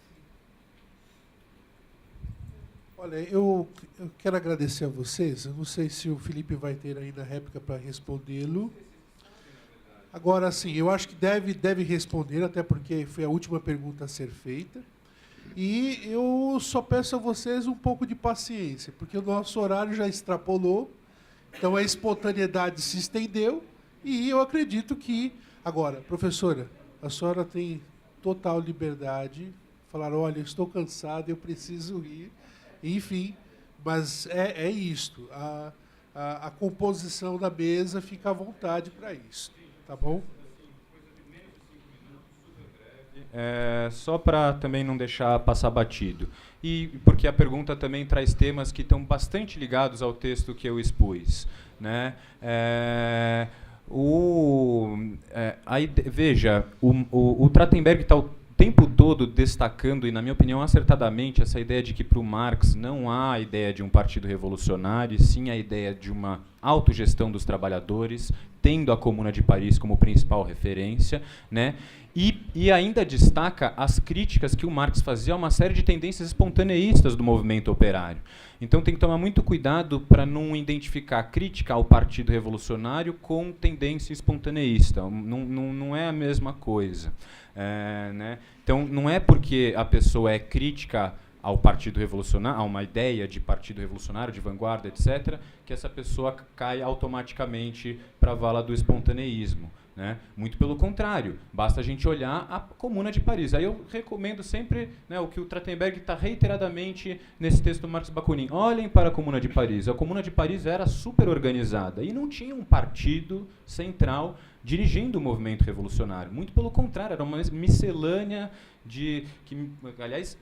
Olha, eu quero agradecer a vocês. Eu não sei se o Felipe vai ter ainda a réplica para respondê-lo. Agora, sim, eu acho que deve responder, até porque foi a última pergunta a ser feita. E eu só peço a vocês um pouco de paciência, porque o nosso horário já extrapolou, então a espontaneidade se estendeu E eu acredito que... Agora, professora, a senhora tem total liberdade de falar, olha, eu estou cansado, eu preciso ir. Enfim, mas é isto. A composição da mesa fica à vontade para isso. Tá bom? Só para também não deixar passar batido. E porque a pergunta também traz temas que estão bastante ligados ao texto que eu expus, né? Veja, o Trachtenberg está o tempo todo destacando, e na minha opinião acertadamente, essa ideia de que para o Marx não há a ideia de um partido revolucionário, e sim a ideia de uma autogestão dos trabalhadores, tendo a Comuna de Paris como principal referência, né? E ainda destaca as críticas que o Marx fazia a uma série de tendências espontaneístas do movimento operário. Então tem que tomar muito cuidado para não identificar a crítica ao Partido Revolucionário com tendência espontaneísta. Não é a mesma coisa. Né? Então não é porque a pessoa é crítica ao Partido Revolucionário, a uma ideia de Partido Revolucionário, de vanguarda, etc., que essa pessoa cai automaticamente para a vala do espontaneísmo. Né? Muito pelo contrário, basta a gente olhar a Comuna de Paris. Aí eu recomendo sempre, né, o que o Trachtenberg está reiteradamente nesse texto do Marx Bakunin. Olhem para a Comuna de Paris. A Comuna de Paris era super organizada e não tinha um partido central dirigindo o movimento revolucionário. Muito pelo contrário, era uma miscelânea de, aliás,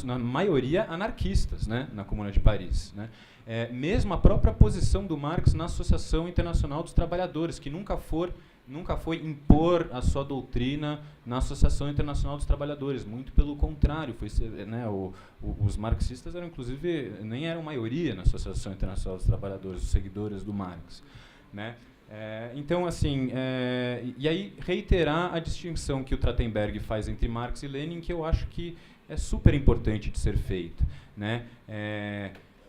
na maioria anarquistas, né, na Comuna de Paris. Né? Mesmo a própria posição do Marx na Associação Internacional dos Trabalhadores, que nunca foi impor a sua doutrina na Associação Internacional dos Trabalhadores, muito pelo contrário, né, os marxistas eram, inclusive, nem eram maioria na Associação Internacional dos Trabalhadores, os seguidores do Marx. Né? Então, assim, e aí reiterar a distinção que o Trachtenberg faz entre Marx e Lenin, que eu acho que é super importante de ser feita. Né?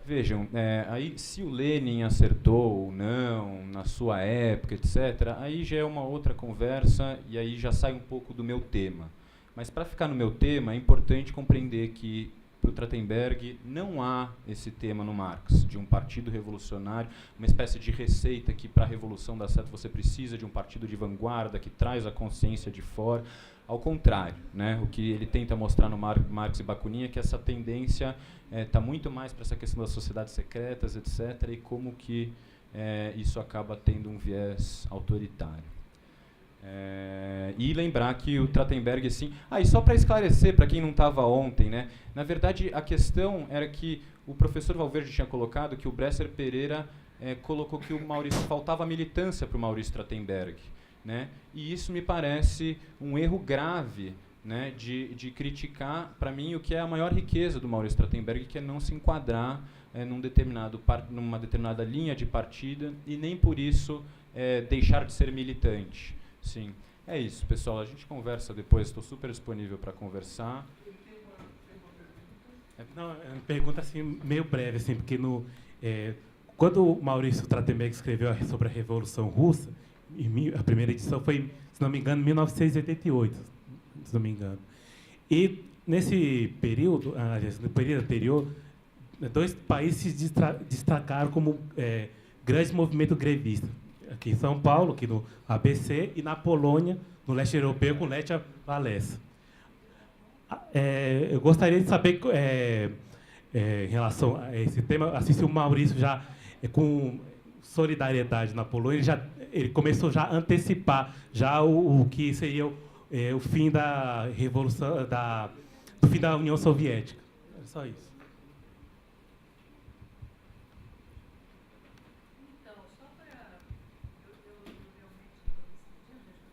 Vejam, aí se o Lenin acertou ou não na sua época, etc., aí já é uma outra conversa e aí já sai um pouco do meu tema. Mas para ficar no meu tema, é importante compreender que para o Trachtenberg não há esse tema no Marx, de um partido revolucionário, uma espécie de receita que para a revolução dar certo você precisa de um partido de vanguarda que traz a consciência de fora. Ao contrário, né? O que ele tenta mostrar no Marx e Bakunin é que essa tendência está muito mais para essa questão das sociedades secretas, etc., e como que isso acaba tendo um viés autoritário. E lembrar que o Trachtenberg, assim... e só para esclarecer, para quem não estava ontem, né? Na verdade, a questão era que o professor Valverde tinha colocado que o Bresser Pereira colocou que o Maurício faltava militância para o Maurício Trachtenberg. Né? E isso me parece um erro grave, né, de criticar, para mim, o que é a maior riqueza do Maurício Trachtenberg, que é não se enquadrar numa determinada linha de partida e nem por isso deixar de ser militante. Sim, é isso, pessoal. A gente conversa depois, estou super disponível para conversar. Não, é uma pergunta assim, meio breve, assim, porque quando o Maurício Trachtenberg escreveu sobre a Revolução Russa, a primeira edição foi, se não me engano, 1988, se não me engano. E nesse período, no período anterior, dois países se destacaram como grandes movimentos grevistas. Aqui em São Paulo, aqui no ABC, e na Polônia, no leste europeu, com Lech Walesa. Eu gostaria de saber, em relação a esse tema, assim, se o Maurício já, com solidariedade na Polônia, ele começou já a antecipar já o que seria o fim da revolução, do fim da União Soviética. É só isso. Então, só para eu realmente estou me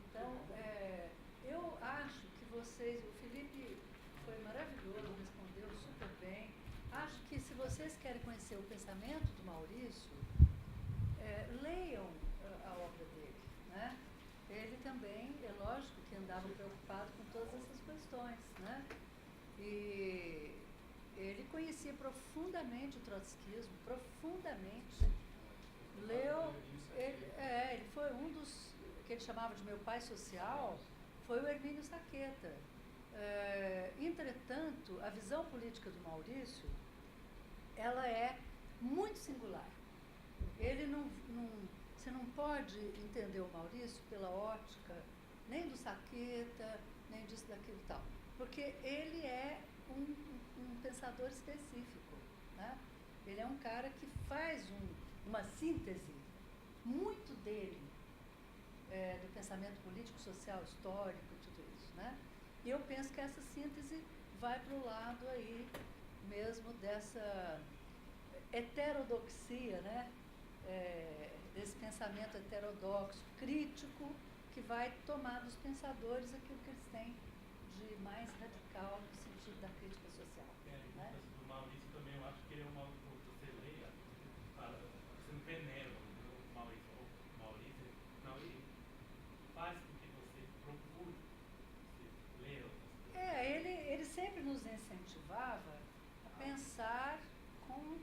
Então, eu acho que vocês, o Felipe foi maravilhoso, respondeu super bem. Acho que se vocês querem conhecer o pensamento do Maurício, leiam a obra dele. Né? Ele também, é lógico, que andava preocupado com todas essas questões. Né? E ele conhecia profundamente o trotskismo, profundamente. Leu, ele foi um dos que ele chamava de meu pai social, foi o Hermínio Saqueta. Entretanto, a visão política do Maurício, ela é muito singular. ele você não pode entender o Maurício pela ótica nem do Saqueta, nem disso, daquilo e tal. Porque ele é um pensador específico, né? Ele é um cara que faz uma síntese muito dele, do pensamento político, social, histórico, tudo isso, né? E eu penso que essa síntese vai para o lado aí mesmo dessa heterodoxia, né? Desse pensamento heterodoxo, crítico, que vai tomar dos pensadores aquilo que eles têm de mais radical no sentido da crítica social. Né? O Maurício também, eu acho que ele é um autor que você leia, você não venera o Maurício, não, ele faz com que você procure ler outras coisas. Ele sempre nos incentivava a pensar com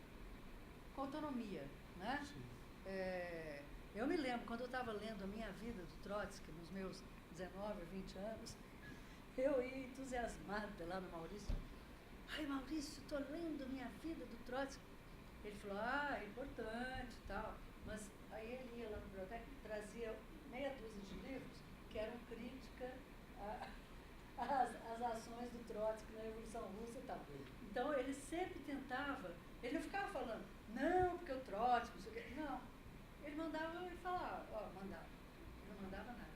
autonomia, né? Eu me lembro, quando eu estava lendo a minha vida do Trotsky, nos meus 19 ou 20 anos, eu ia entusiasmada lá no Maurício. Ai, Maurício, estou lendo a minha vida do Trotsky. Ele falou, é importante e tal. Mas aí ele ia lá na biblioteca e trazia meia dúzia de livros que eram crítica às ações do Trotsky na Revolução Russa e tal. Então, ele sempre tentava, ele não ficava falando, não, porque o Trotsky, não sei o quê. Não. Ele mandava e falava, mandava. Ele não mandava nada.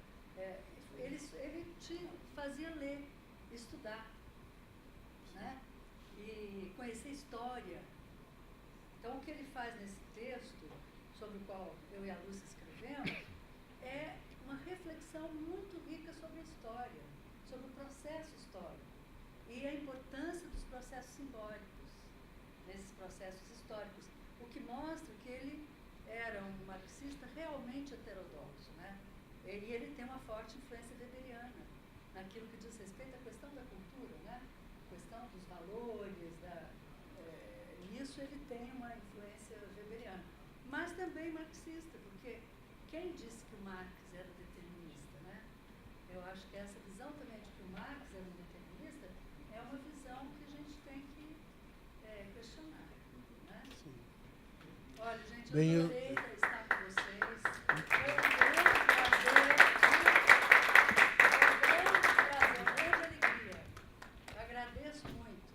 Ele fazia ler, estudar, né? E conhecer história. Então, o que ele faz nesse texto, sobre o qual eu e a Lúcia escrevemos, é uma reflexão muito rica sobre a história, sobre o processo histórico e a importância dos processos simbólicos nesses processos históricos, o que mostra que ele era um marxista realmente heterodoxo, né? E ele tem uma forte influência weberiana naquilo que diz respeito à questão da cultura, né? A questão dos valores, nisso ele tem uma influência weberiana. Mas também marxista, porque quem disse que o Marx era determinista, né? Eu acho que essa visão também de que o Marx era um determinista é uma visão que a gente tem que questionar, né? Sim. Olha, gente, eu adorei estar com vocês. Foi um grande prazer, uma grande alegria. Eu agradeço muito.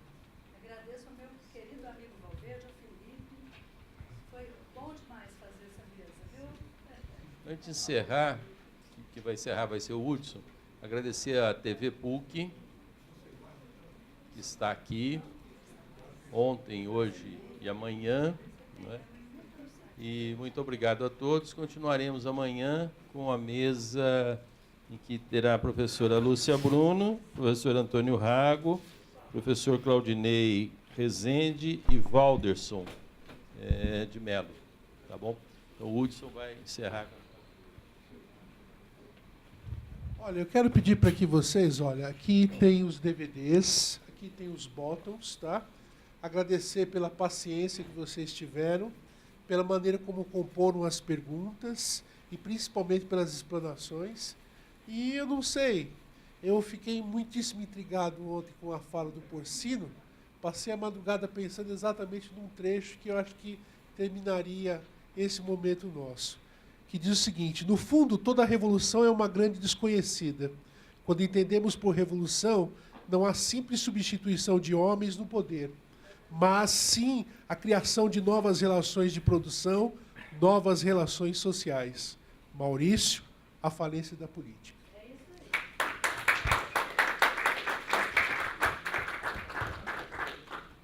Agradeço ao meu querido amigo Valverde, ao Felipe. Foi bom demais fazer essa mesa, viu? Antes de encerrar, que vai encerrar vai ser o Hudson, agradecer à TV PUC, que está aqui ontem, hoje e amanhã, não é? E muito obrigado a todos. Continuaremos amanhã com a mesa em que terá a professora Lúcia Bruno, professor Antônio Rago, professor Claudinei Rezende e Valderson de Mello. Tá bom? Então o Hudson vai encerrar. Olha, eu quero pedir para que vocês, olha, aqui tem os DVDs, aqui tem os bottoms, tá? Agradecer pela paciência que vocês tiveram, pela maneira como comporam as perguntas e principalmente pelas explanações. E eu não sei, eu fiquei muitíssimo intrigado ontem com a fala do Porcino, passei a madrugada pensando exatamente num trecho que eu acho que terminaria esse momento nosso, que diz o seguinte: no fundo, toda revolução é uma grande desconhecida. Quando entendemos por revolução, não há simples substituição de homens no poder, mas sim a criação de novas relações de produção, novas relações sociais. Maurício, A Falência da Política.